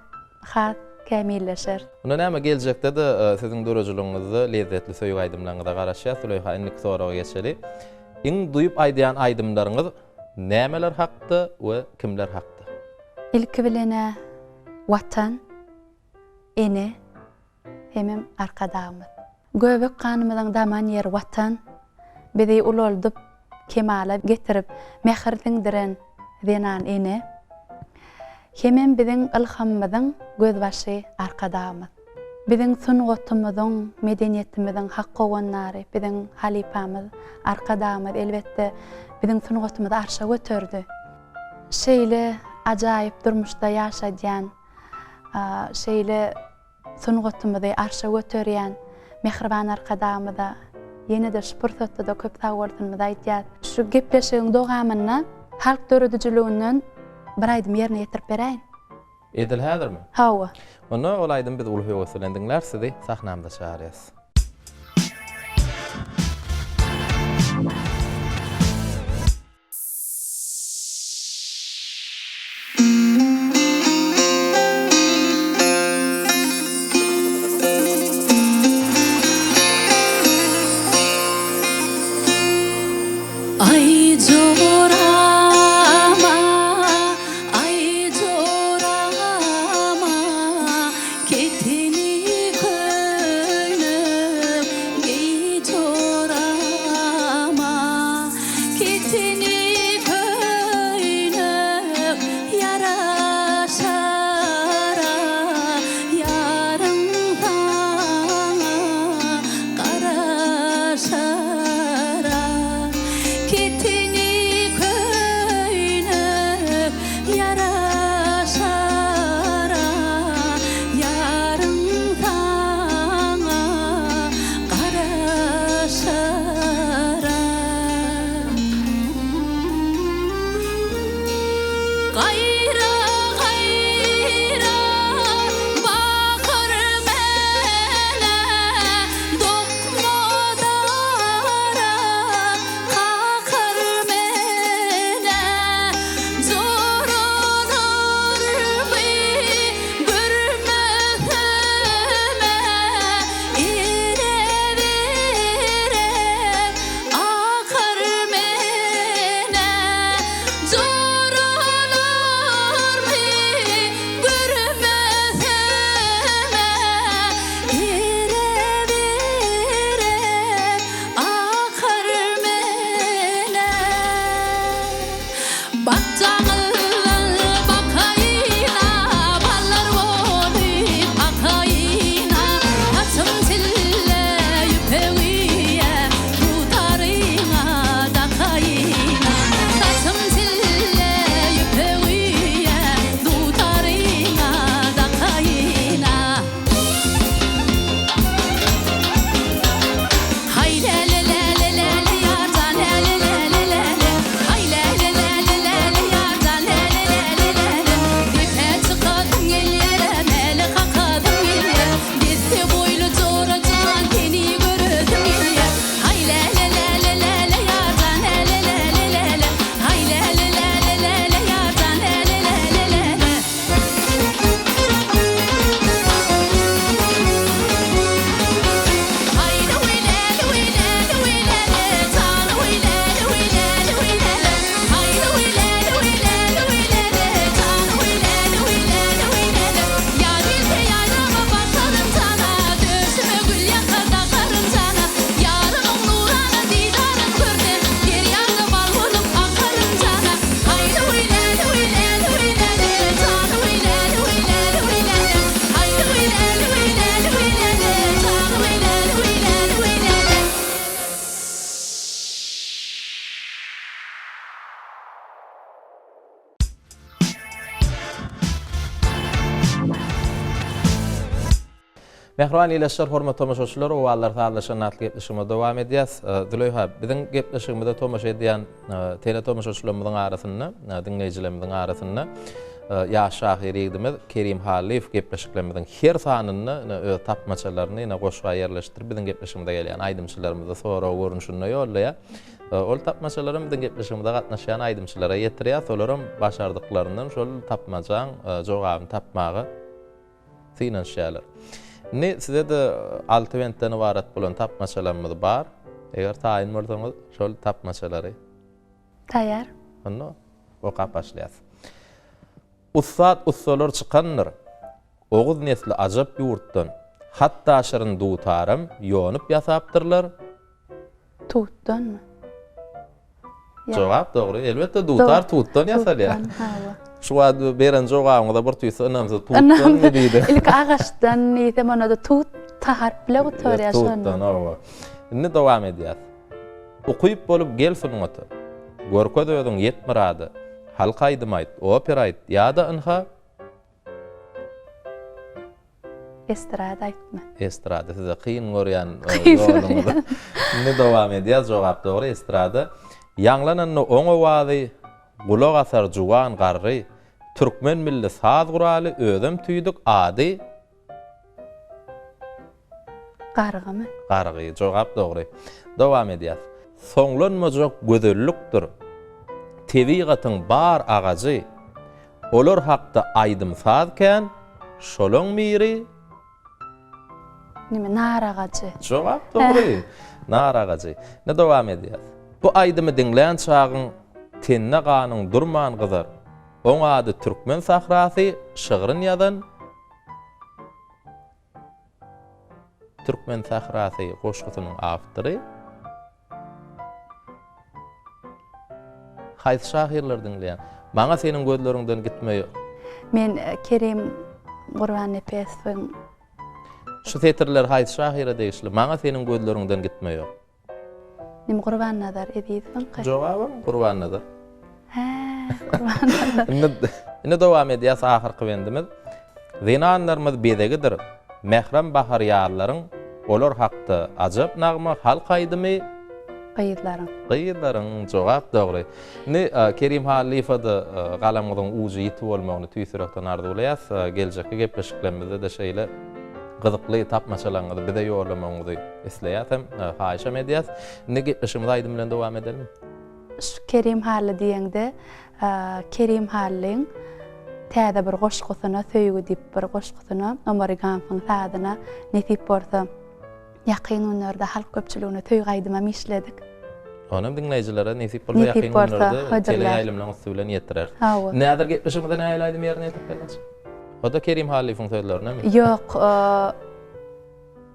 hat kämilleşer. Ona näme geljekde de siziň dörejiligiňizde lezzetli söýüp aýdymlaryňyza garaşýar. Züleyha innik soraga geçeli. Iň duýup aýdýan aýdymlaryňyz nämeler hakda we kimler hakda? İlki bilene watan, ene, hemem arkadamyz. Göbek kanymyzyň daman ýer watan, bizi uloldup kemala getirip mehirdiňdiren denan ene. Hemem biziň ilhamymyzyň gözbaşy arkadamyz. Biziň sungatymyzyň, medeniýetimiziň hak gowanlary, biziň halipamyz arkadamyz. Elbetde biziň sungatymyzy arşa götürdi. Şeýle ajaýyp durmuşda ýaşadýan, şeýle sungatymyzy arşa götürýän Mehriban arkadamyza ýene de şu pursatda da köp sagwarsyny aýtýar. Şu gepleşigiň dogamyna halk döredijiliginden bir aýdym ýerine ýetirip beräýin. Edil häzirmi? Hawa. Onu ol aýdym biz ul höweslendiňler sizi sahnamda çağırýas. Ay zorama, ay zorama, ketini könüm, ey zorama, ketini könüm, yaraşara, yarın sana karaşara. Ketini könüp yaraşara, yarın sana karaşara. Gayra gayra bakır mene, dokmadara kakır mene, zor olur mu görmeseme, ire vere akır mene, zor olur mu görmeseme, ire vere akır mene. Baktağılar bakayına, ballar olup akayına, atım sille yüpeğiye, tutarına dakayına, atım sille yüpeğiye, tutarına dakayına. Hay le le le le le le yardan le le le le le le. Hay le le le le le le yardan le le le le le le. Dipe çıkadın ellere, mele kakadın ellere. Gitti boylu zoracan, seni gördüm ellere. Hay le le le le le le yardan le le le le le le. Hay le le le le le le yardan le le le le le le. Haydi uylele uylele uylele, tanı uylele uylele uylele. Haydi uylele uylele uylele, tanı uylele uylele uylele. Ya dilde yayrama bakarım sana, döşüme gül yakar takarım sana. Yarının nurana didarın gördüm, bir yanda bal bulup akarım sana. Haydi uylele uylele uylele, tanı uylele uylele uylele. Haydi uylele uylele uylele, tanı uylele uylele uylele. Mehriban ileşler, hormat tomaşaçylar, o wallar taýlaşan atly gepleşigime dowam edýäs. Dileýär, biziň gepleşigimizde tomaşa edýän tele tomaşaçylarymyzyň arasynda, dinleýijilerimizin arasynda ýaş şahyryýydymyz Kerim Haliýew gepleşiklerimiziň her sanyny öz tapmaçalaryny goşga ýerleşdirip biziň gepleşigimizde gelýän aýdymçylarymyza sonra görünüşine ýoldaýar. Ol tapmaçalarymyzyň gepleşigimizde gatnaşan aýdymçylara ýetirýär, olaryň başardyklарyndan şol tapmaçaň jogabyny tapmagy synanşýarlar. Ne size de 6 bentden ibaret bolan tapmaçalarymyz bar. Eger taýyn bolsaňyz şol tapmaçalary Taýýar. Onu okap başlaýas. Ussat ussalar çykandyr. Oğuz nesli ajap ýurtdan. Hatda aşyryn dutarym ýonyp ýasapdyrlar. Tutdanmy? Jogap dogry. Elbetde dutar tutdan ýasalýar. Şu wagt beren jogaňyzda bir tüýse önämsiz tutdan mı diýdi. İlk ağaçdan ýetem ona da tut taharp bilen oturýar şonu. Tutdan awa. Indi dowam edýär. Okuyup bolup gelsin otu. Gorko döýüň ýetmirady. Halka aýdymaýt, opera aýt, ýa-da ynha Estrada aýtma. estrada size kıyın görýän ýolunuzda. Ne dowam edýär, jogap dogry estrada. Ýanglananyny oň owazy gulak asar juwan garry türkmen milli saz guraly özüm tüýdük ady Gargymy? gargy. Jogap dogry. Dowam edýär. Soňlanmajak gözellikdir. Tebigatyň bar agajy. Olar hakda aýdym sazken şoloň miri Nime naragajy? jogap dogry. Naragajy. Ne dowam edýär. Bu aýdymy dinleýän çagyň tenne ganyň durman gyzar. Oň ady Türkmen sahrasy, şygyryny ýazan Türkmen sahrasy goşgusynyň awtory. Haýsy şahyrlar dinleýän? Maňa seniň gözleriňden gitmeýär. Men Kerim Gurban Nepesowyň Şu setirler haýsy şahyra diýişli. Maňa seniň gözleriňden gitmeýär. nim Gurban Nazar edýärsiň. Jogabym Gurban Nazar. Ha, Gurban Nazar. Ine dowam edýäs ahyrky wendimiz. Zinanlarymyz bedegidir. Mehram bahar ýallaryň olar hakda ajab nagma halk aýdymy Gıyıdların jogap dogry. Ne Kerim Halifada galamyň uju ýetip bolmagyny tüýsürekden arzulayas. Geljekde gepleşiklerimizde de şeýle gyzykly tapmaçalaryňyzy bize ýorlamagyny isleýäsem, haýşam edýäs. Ne gepleşigimiz aýdym bilen dowam edelim. Kerim Halli diýende, Kerim Halliň täze bir goşgusyna söýgü diýip bir goşgusyna Amerikanfyň sadyna nesip bolsa ýakyn günlerde halk köpçüligine töý gaýdyma mişledik. Onam dinleýijilere nesip bolsa ýakyn günlerde teleýaýlymlaryň üstüne ýetirer. Näder gepleşigimiz näýle aýdym ýerine ýetip gelýär. O da Kerim Halifyň sözlerine mi? Ýok,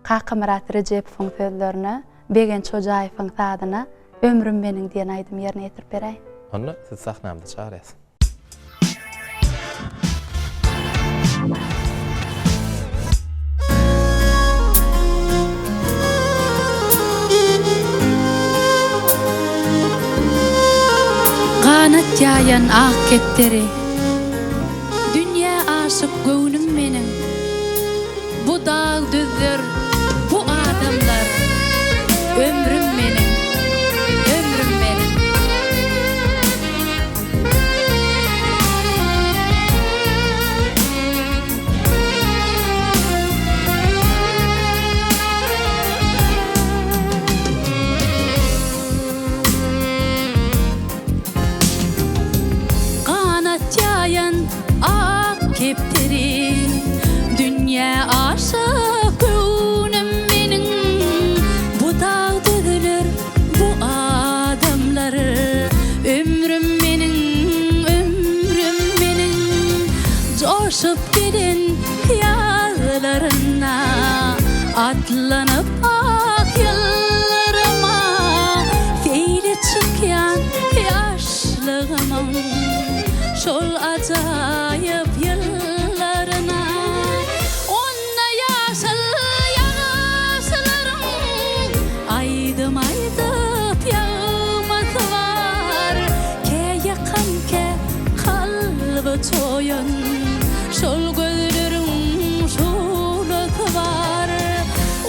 Kakymrat Rejepowyň sözlerine, Begen Çojaýewyň sadyna ömrüm meniň diýen aýdym ýerine ýetirip beräýin. Onu siz sahnamda çağırasın. Kanat ýaýan ak kepderi, dünýä aşyk göwnüm meniň. Bu dag düzdür, bu adamlar, ömrüm meniň, ömrüm meniň. Kepteri, dünya aşık göwnüm meniň. Bu dağ düzülür, bu adamlar, ömrüm meniň, ömrüm meniň. Coşup gelen ýazlaryna, atlanyp ak ýyllaryma, feýle çykýan ýaşlygymyň şol ajaýyp ýyllaryna. Onna ýaşyl ýaşlaryň aýdym aýdyp ýagmasy var. Keýakan ke kalby toýun, şol gözleriň şulasy var.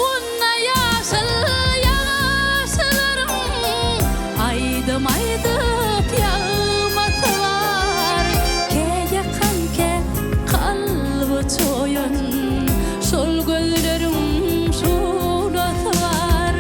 Onna ýaşyl ýaşlaryň aýdym aýdyp ýagmasy var. Keýakan ke kalby toýun, şol gözleriň şulasy var.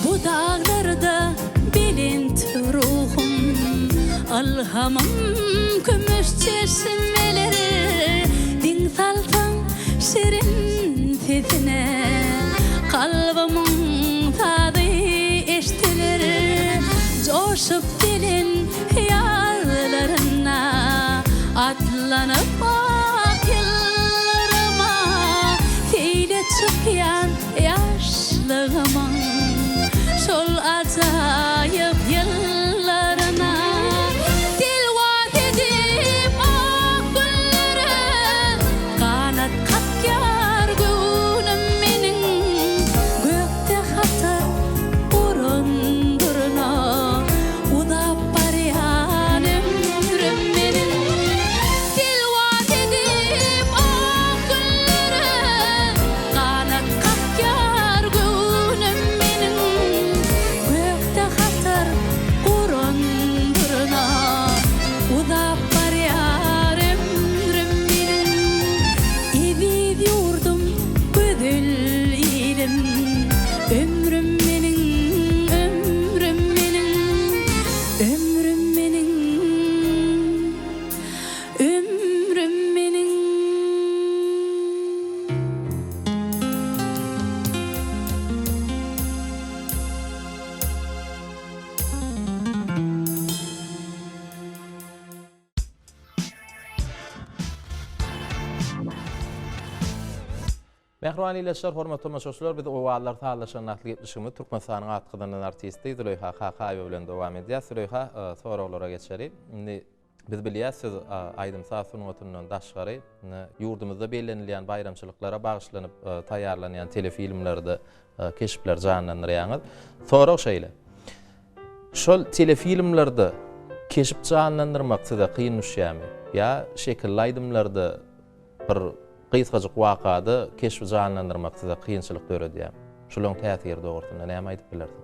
Bu dağlarda bilint ruhum, alhamım kümüş çeşmeleri. Din salsan şirin sesine, kalbimın tadı eştilir. Coşup gelen ýazlaryna, atlanyp ak ýyllaryma, feýle çykýan ýaşlygymyň şol ajaýyp ýyllaryna. Dilwat edip ak günleri, kanat kapýar göwnüm meniň. Gökde hatar urundurna, udap barýan ömrüm meniň. Dilwat Mehriban ileşler, hormatly tamaşaçylar, biz owallar talaşanatly gepleşigimiz Türkmenistanyň atgydynyň artisti Züleyha Kakaýew bilen dowam edýär. Züleyha, soraglary geçeri. Indi biz bilýäsiz, Aýdym Sasunuňdan daşgary ýurdumyzda bellenilýän bayramçylyklara bagyşlanyp taýýarlanýan telefilmlerde keşipler janlanýar. Sorag şeýle. Şol telefilmlerde keşip janlandyrmak size kıyın düşýärmi? Ya şekilli aýdymlarda bir gysgaçyk wakada keşip janlandyrmak size kıyınçylyk döredýär. Şolaryň täsiri dogrusynda näme aýdyp bilersiň?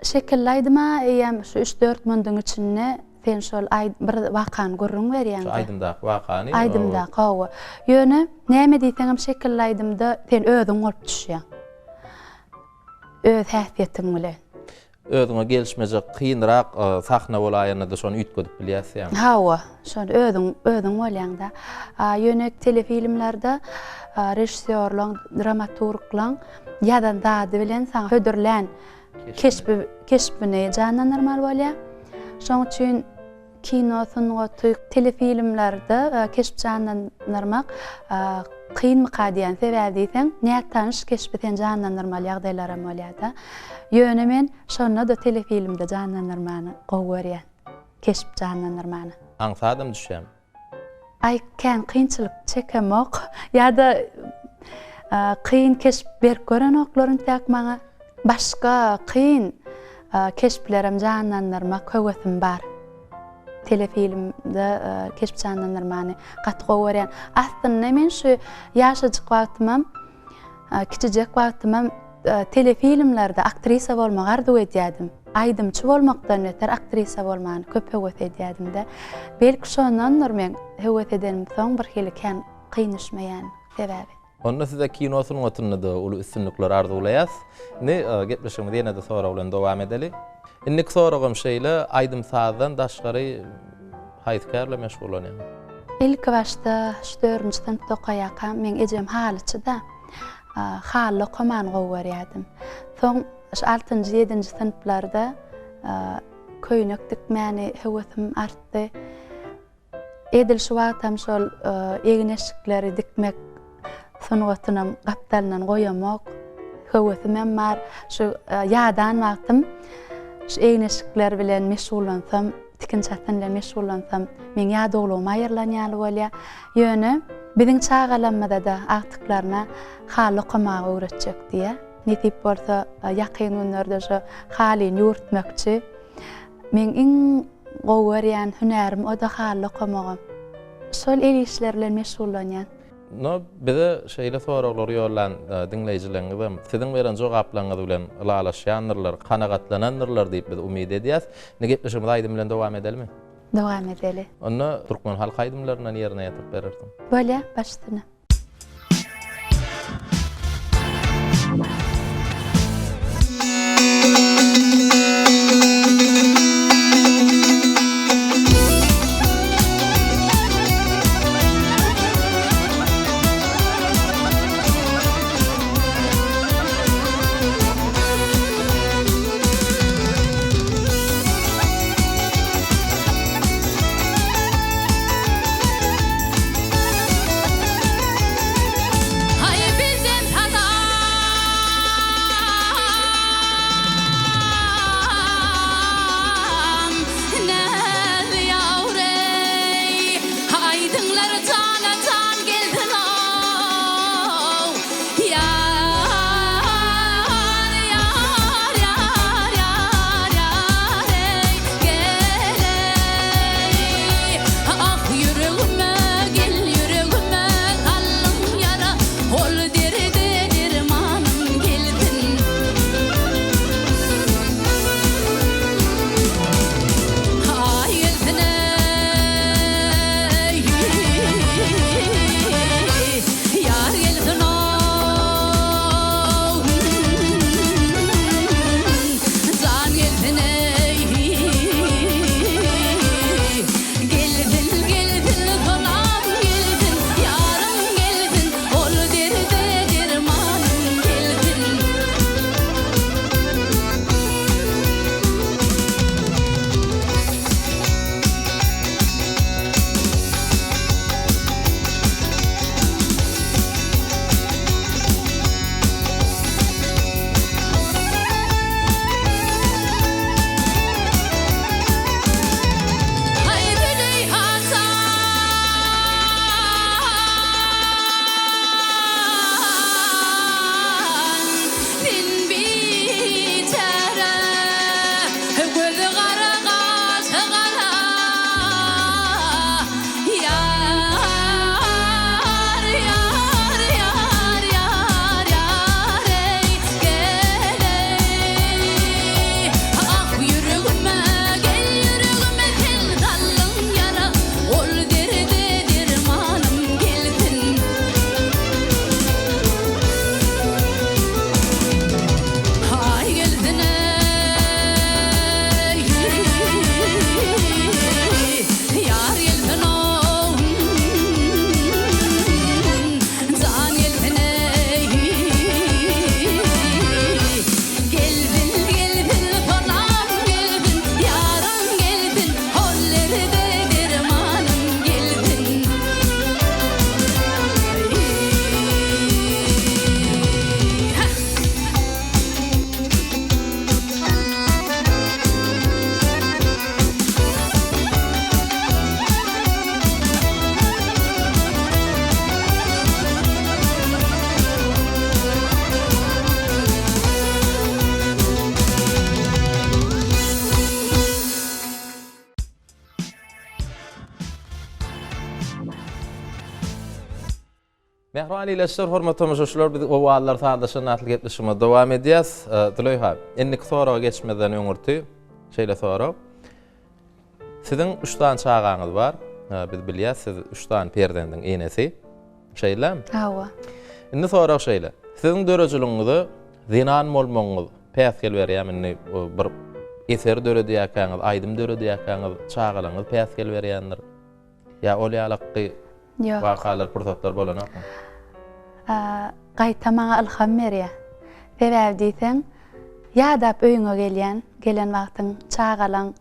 Şekilli aýdyma eýem şu 3-4 mündüň içinde sen şol bir wakany görüň berýän. Şu aýdymda wakany. Aýdymda gawy. Ýöne näme diýsem şekilli aýdymda sen özüň bolup düşýär. Öz häsiýetiň bilen. Özüňe gelişmejek kıyynrak sahna bolaýanyny da şonu ütgedip bilýärsiň. Hawa, şonu özüň bolýanda. Ýöne telefilmlerde rejissörler, dramaturglar ýadan dady bilen saňa hödürlän keşpini janlanyrmal bolýar. Şoň üçin kino, sungaty, telefilmlerde keşp janlanyrmak kıyınmyka diýen sebäp diýseň, näme tanyş keşp sen janlanyrmal ýagdaýlar bolýar. Ýöne men şonu da telefilmde janlanyrmany gowy görýän. Keşp janlanyrmany. Aňsadym düşýär. Ay kän kıyınçylyk çekemok ýa-da kıyın keşp berip gören oklaryň täkmaňa başga kıyın keşplerim janlanyrmak höwesem bar. Telefilmde keşp janlanyrmany gatga görýän. Aslynda men şu ýaşajyk wagtymam, kiçijek wagtymam telefilmlerde aktrisa bolmak arzu edýärdim. Aýdymçy bolmakdan öter aktrisa bolmany köp höwes edýärdim-de. Belki şondandyr men höwes edenim soň bir hili kän kynışmaýan sebäbi. Onda size kino sungatyny da uly üstünlikler arzulayas. Ne gepleşigimiz ýene de sonra bilen dowam edeli. Innik soragym şeýle Aýdym Sazdan daşgary haýskarla meşgul bolanýar. İlk başta 4-nji synpda okaýakam men ejem halyçyda. Haly okamany gowy görýärdim. Soň 6-njy 7-nji synplarda köýnek dikmäni höwesim artdy. Edil şu wagtam şol egneşikleri dikmek sungatynam gapdalyndan goýamak höwesim hem bar. Şu ýadan wagtym şu egneşikler bilen meşgullansam, tikinçatyň bilen meşgullansam, men ýa-doglugyma aýyrlanýaly bolýar. Ýöne biziň çağalanmada da aktyklaryna haly okamagy öwretjek diýe. Netip bolsa ýakyn günlerde şu halyny ýurtmakçy. Men iň gowy görýän hünerim o da haly okamagym. Şol el işler bilen meşgullanýan. No, bize şeýle soraglary ýollan dinleýijilerimiz siziň beren jogaplaryňyz bilen ýalaşýandylar, kanagatlanandylar diýip biz umyt edýäs. Ne gepleşigimiz Aýdym bilen dowam edelimi? Dowam edeli. Onda türkmen halk aýdymlaryny ýerine ýetirip berersiň. Bolýa, başlyna. Mehriban ileşler, hormat tomuşuşlar, biz o wagtlar sadaşan atly gepleşime dowam edýäs. Dileýär. Endik soraga geçmeden öňürti, şeýle sorap. Siziň 3 tane çağaňyz bar. Biz bilýäs, siz 3 tane perdendiň enesi. Şeýlem? Hawa. Indi sorak şeýle. Siziň dörejiliňizi zinan bolmaňyz päs gel berýärmi? Bir eser döredýäkäňiz, aýdym döredýäkäňiz, çağalaňyz päs gel berýändir. Ya ol ýalakky Ýok. wakalar, pursatlar bolanakmy? Gaýta maňa ilham berýär. Sebäbi diýseň, ýadap öýüňe gelen wagtyň çağalaň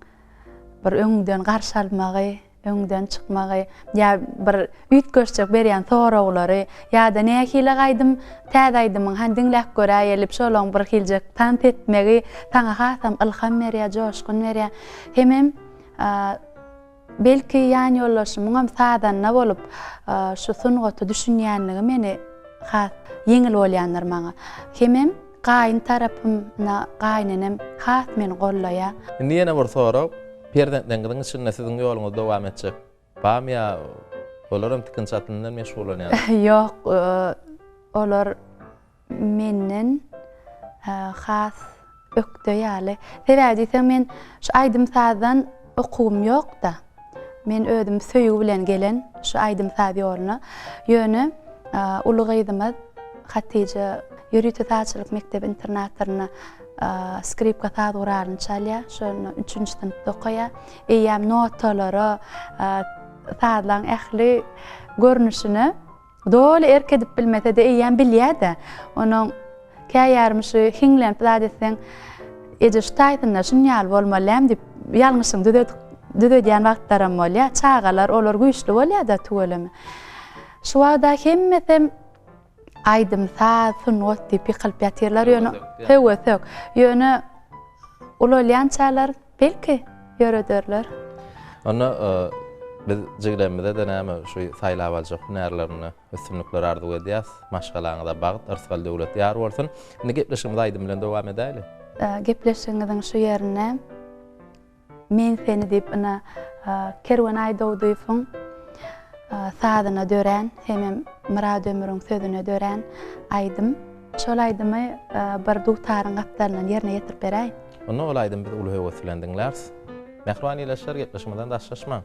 bir öňden garşy almagy, öňden çykmagy, ýa bir üýtgeçjek berýän soraglary, ýa-da nähile gaýdym, täze-aýdymyň handiňläp görä gelip şolaň bir hiljek tant etmegi taňa hasam ilham berýär, joşkun berýär. Hemem belki ýany ýollaşymyň hem sadanna bolup şu sungaty düşünýänligi meni has ýeňil bolýandyr maňa. Hemem gaýyn tarapymna gaýnynam has meni gollaýar. Indi ýene bir sorak, perdendiňiň içinde siziň ýoluňyz dowam etjek. Bam ýa olaram tikinçi atyndan meşgullanýar? Ýok, olar menden has ökdöýäli. Sebäbi diýsem men şu aýdym sadan okugum ýok da. Men özüm söýügi bilen gelen şu aýdym saz ýoluna ýöne ulugyzymyz Hatice ýürüýte taçylyk mektebi internatlaryna skripka saz guralyny çalýar. Şonu 3-nji sinipde okaýar. Eýäm notalary, sazlaň ähli görnüşini dole erkedip bilmese de eýäm bilýär-de. Onuň käýärmişi hiňlenip zat etseň, eje ştaýtynda şunýal bolmalym dip ýalňyşyň düdedýän wagtlaram bolýar. Çağalar olar güýçli bolýar-da tugelemi. Şu wagtda hemmesem aýdym saz, sungat diýip ýykylyp ýatyrlar ýöne höwesek. Ýöne ulalýan çağalar belki ýörederler. Onu biz jiglemide de näme şu saýlap aljak hünärlerini, üstünlikleri arzuw edýäs. Maşgalaňyza bagyt, arsgal döwlet ýar bolsun. Indi gepleşigimiz aýdym bilen dowam edäýli. Gepleşiňiziň şu ýerine men seni diýip ina Kerwen Aýdowdyň sazyna dören, hemem Murad Ömürüň sözüne dören aýdym. Şol aýdymy bir dugtaryň gapdalynyň ýerine ýetirip beräýin. Onu ol aýdym biz uly höwes bilen diňlärs. Mehriban ileşler, gepleşmeden daşlaşmaň.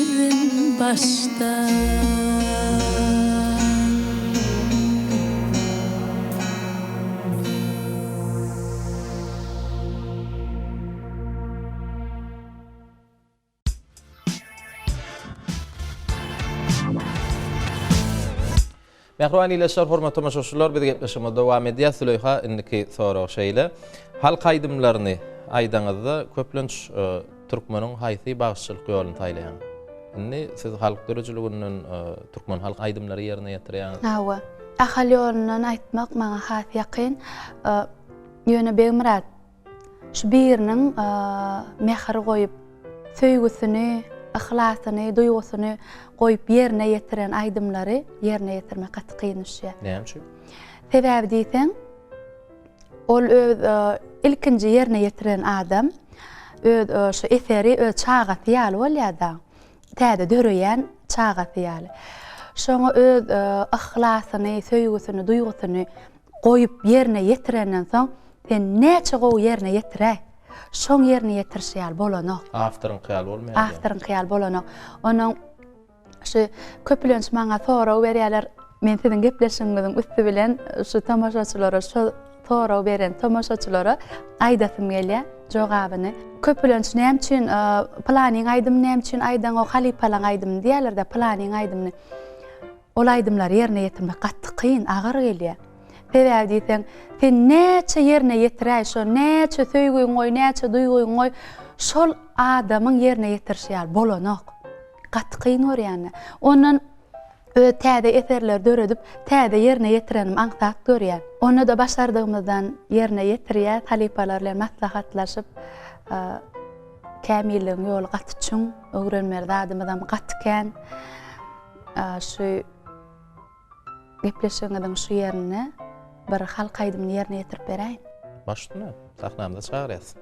bildirin başta. Mehrwani leşer hormat tamaşaçylar biz gepleşime dowam edýär. Süleyha indiki soraw şeýle halk aýdymlaryny aýdaňyzda köplenç türkmeniň haýsy bagşçylyk ýoluny taýlaýan. Indi siz halk dörejliginiň türkmen halk aýdymlary ýerine ýetirýäňiz. Hawa. Ahal ýolunyň aýtmak maňa has ýakyn. Ýöne Begmurat şu biriniň mehr goýup söýgüsini, ihlasını, duýgusyny goýup ýerine ýetiren aýdymlary ýerine ýetirmek gaty kyn iş. Näme şu? Sebäbi diýsen, ol öz ilkinji ýerine ýetiren adam öz şu eseri öz çagaty ýaly bolýarda. Täze döreýän çagaty ýaly. Şoňa öz ihlasyny, söýgüsini, duýgusyny goýup ýerine ýetirenden soň sen näçe gowy ýerine ýetirä? Şoň ýerine ýetirşýär bolanok. Afteryn hyýal bolmaýar. Afteryn hyýal bolanok. Onuň şu köplenç maňa soraw berýärler. Men siziň gepleşiňiziň üstü bilen şu tamaşaçylara şu soraw beren tamaşaçylara aýdasym gelýär jogabyny. Köplenç näme üçin planiň aýdym, näme üçin aýdan o halipalaň aýdym diýerler de planiň aýdymny. Ol aýdymlary ýerine ýetirmek gaty kyn, agyr gelýär. Sebäbi diýsen, sen näçe ýerine ýetiräýs, şo näçe söýgüň goý, näçe duýguň goý, şol adamyň ýerine ýetirşýär bolanok. Gaty kyn görýän. Onuň täze eserler döredip, täze ýerine ýetirenim aňsat görýän. Onu da başardygymyzdan ýerine ýetirýär, halipalar bilen maslahatlaşyp, kämilliň ýoly gaty çyň, öwrenmer zadymyzdan gaty kän. Şu gepleşiňiziň şu ýerine bir halk aýdymyny ýerine ýetirip beräýin. Başdyna, sahnamda çağırýas.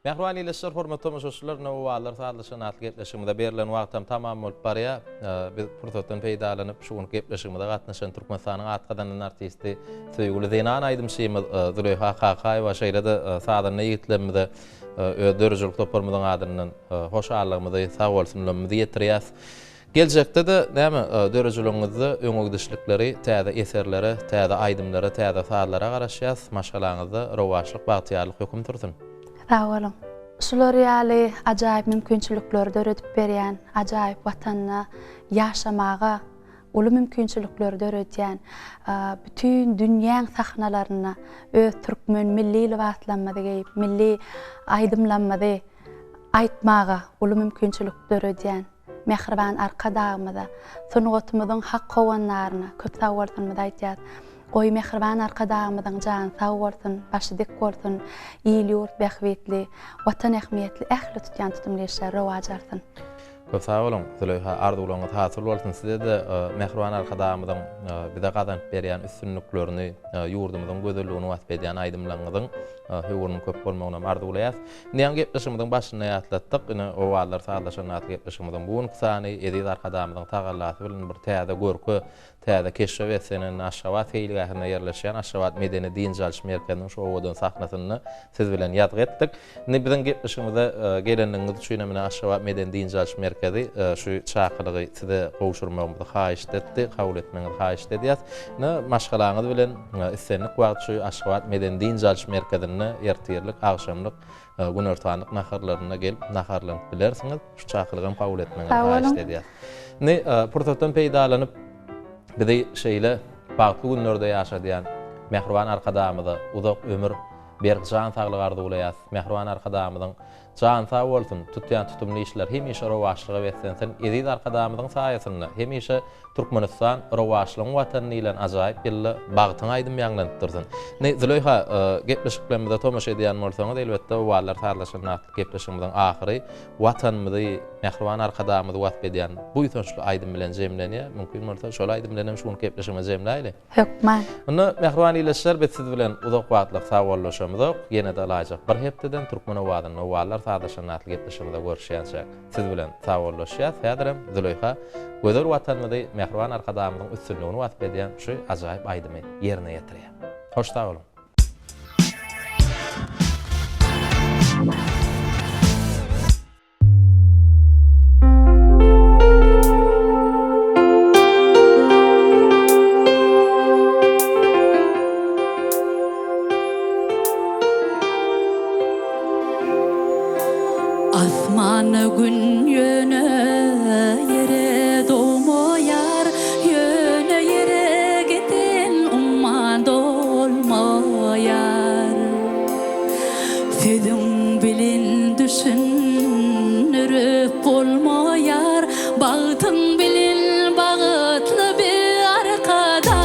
Mehruan ileşler hormatly tamaşaçylar, näwalar saatlaşan atly gepleşigimizde berilen wagtam tamam bolup barýar. Biz pursatdan peýdalanyp şuny gepleşigimizde gatnaşan Türkmenistanyň atgadan artisti Söýgüli Zeynal Aýdymşymy Züleyha Kakaýewa şeýle-de saadanyň ýigitlerimizde dörjülük toparmadan adyndan hoşallygymyzy sag bolsunlarymyzy ýetirýäs. Geljekde de näme dörjülüňizde öňügdüşlikleri, täze eserleri, täze aýdymlary, täze saatlara garaşýas. Maşgalaňyzda rowaşlyk, bagtýarlyk hökm tursun. Sağ olun. Şular ýaly ajaýyp mümkinçilikler döredip berýän, ajaýyp watanyna ýaşamaga uly mümkinçilikler döredýän bütün dünýäň sahnalaryna öz türkmen milli liwatlanmady geýip, milli aýdymlanmady aýtmaga uly mümkinçilik döredýän Mehriban arkadağımda, sunugotymyzyň hak gowanlaryna köp sag bolsunmy aýtýar. Goý Mehriban arkadağımyň jan sag bolsun, başy dik bolsun, ýyl ýurt bähwetli, watan ähmiýetli ähli tutýan tutumly işler rowajarsyn. Köp sag bolun, Züleyha arzuwlaryňyz hasyl bolsun. Size de Mehriban arkadağımyň bize gazanyp berýän üstünliklerini, ýurdumyzyň gözelligini wasp edýän aýdymlaryňyzyň hüwürüň köp bolmagyna arzuwlaýas. Näme gepleşigimiziň başyna ýatlatdyk, ine owalar saatlaşan gepleşigimiziň bugun kysany edil arkadağımyň tagallaty bilen bir täze görkü, täze keşif etsenin Aşgabat heýligatyna ýerleşýän Aşgabat Medeni Diňjalş merkeziniň şu owadan sahnasyny siz bilen ýad etdik. Ne biziň gepleşigimizde gelenligiňiz üçin hem Aşgabat Medeni Diňjalş merkezi şu çakylygy size gowşurmagymyzy haýyş etdi, kabul etmeňizi haýyş edýäs. Ne maşgalaňyz bilen islenlik wagt şu Aşgabat Medeni Diňjalş merkezine ýertirlik, agşamlyk gün ortanyk naharlaryna gelip naharlanyp bilersiňiz. Şu çakylygy kabul etmeňizi haýyş edýäs. Ne pursatdan peýdalanyp bizi şeýle bagty günlerde ýaşadýan Mehriban arkadağymyzy uzak ömür berip jan saglyk arzuwlaýas. Mehriban arkadağymyň jan sag bolsun, tutýan tutumly işler hemişe rowaşlyga wetsensen, edil arkadağymyň saýasynda hemişe Türkmenistan rowaşlygyň watany bilen ajaýyp ýyly bagtyň aýdym ýanglanıp dursun. Ne Züleyha gepleşiklerimizde tomaşa edýän bolsaňyz elbetde owalar sarlaşan gepleşigimiziň ahyry watanymyzy Mehriban arkadağymyzy wasp edýän bu ýetençli aýdym bilen jemlenýär. Mümkin bolsa şol aýdym bilen şuny gepleşigimizi jemläýli. Hökman. Onu Mehriban ileşler biz siz bilen uzak wagtlyk sagwallaşamyz. Ýene de alajak bir hepdeden Türkmen owadyny owalar sarlaşan gepleşigimizde görüşýänçek. Siz bilen sagwallaşýas. Häzirem Züleyha gözel watanymyzy Mehriban arkadağymyň üstünligini wasp edýän şu ajaýyp aýdymy ýerine ýetirýär. Hoş sag bolun. Asmany gün ýöne ýere doğmaýar, ýöne ýere giden umman dolmaýar. Sezin bilen düşünürüp bolmaýar, bagtyň bilen bagytly bir arkada.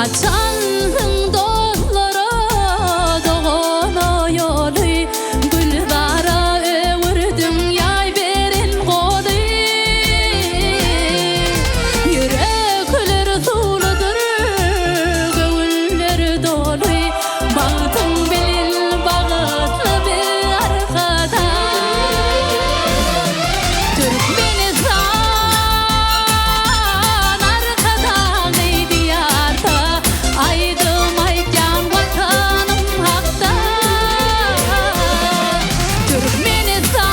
Açansın dostlara doğana ýoly, güldara öwürdüm ýay beren goly. Yürekler suludyr, göwüller doly, bagtyň bilen bagytly bir arkada. Türkmenistan arkadagy diýarda, aýdym aýtýan watanym hakda. Türkmenistan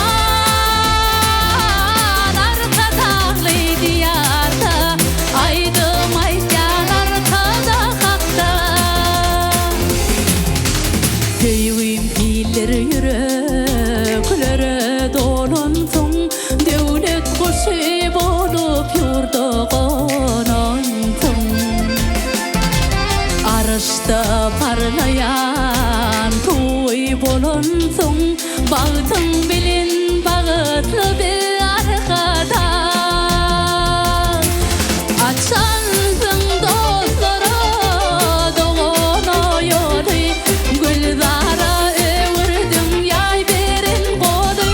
arkadagy diýarda, aýdym aýtýan arkada hakda. Söýgüm bilir yüreklere dolansyň, döwlet goşy bolup ýurda ganansyn. Arşda parlayan toy bolansyň, bagtyň bilen bagytly bir arkada. Açansyn dostlara doğana ýoly, güldara öwürdüm ýay beren goly.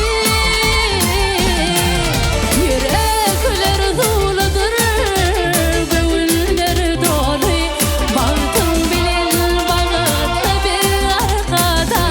Yürekler suludyr, göwüller doly, bagtyň bilen bagytly bir arkada.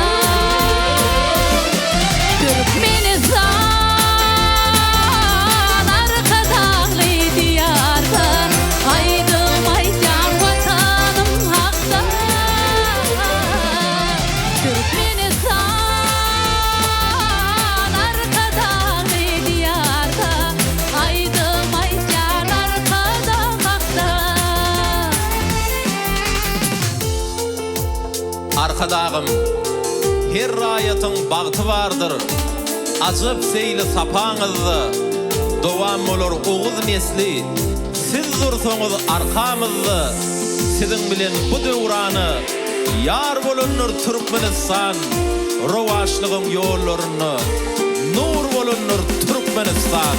dagym. Her raýatyň bagty bardyr. Ajyp seýli sapaňyzdy. Dowam bolar oguz nesli. Siz dursaňyz arkamyzdy. Siziň bilen bu döwrany ýar bolanlar Türkmenistan. Rowaşlygyň ýollaryny nur bolanlar Türkmenistan.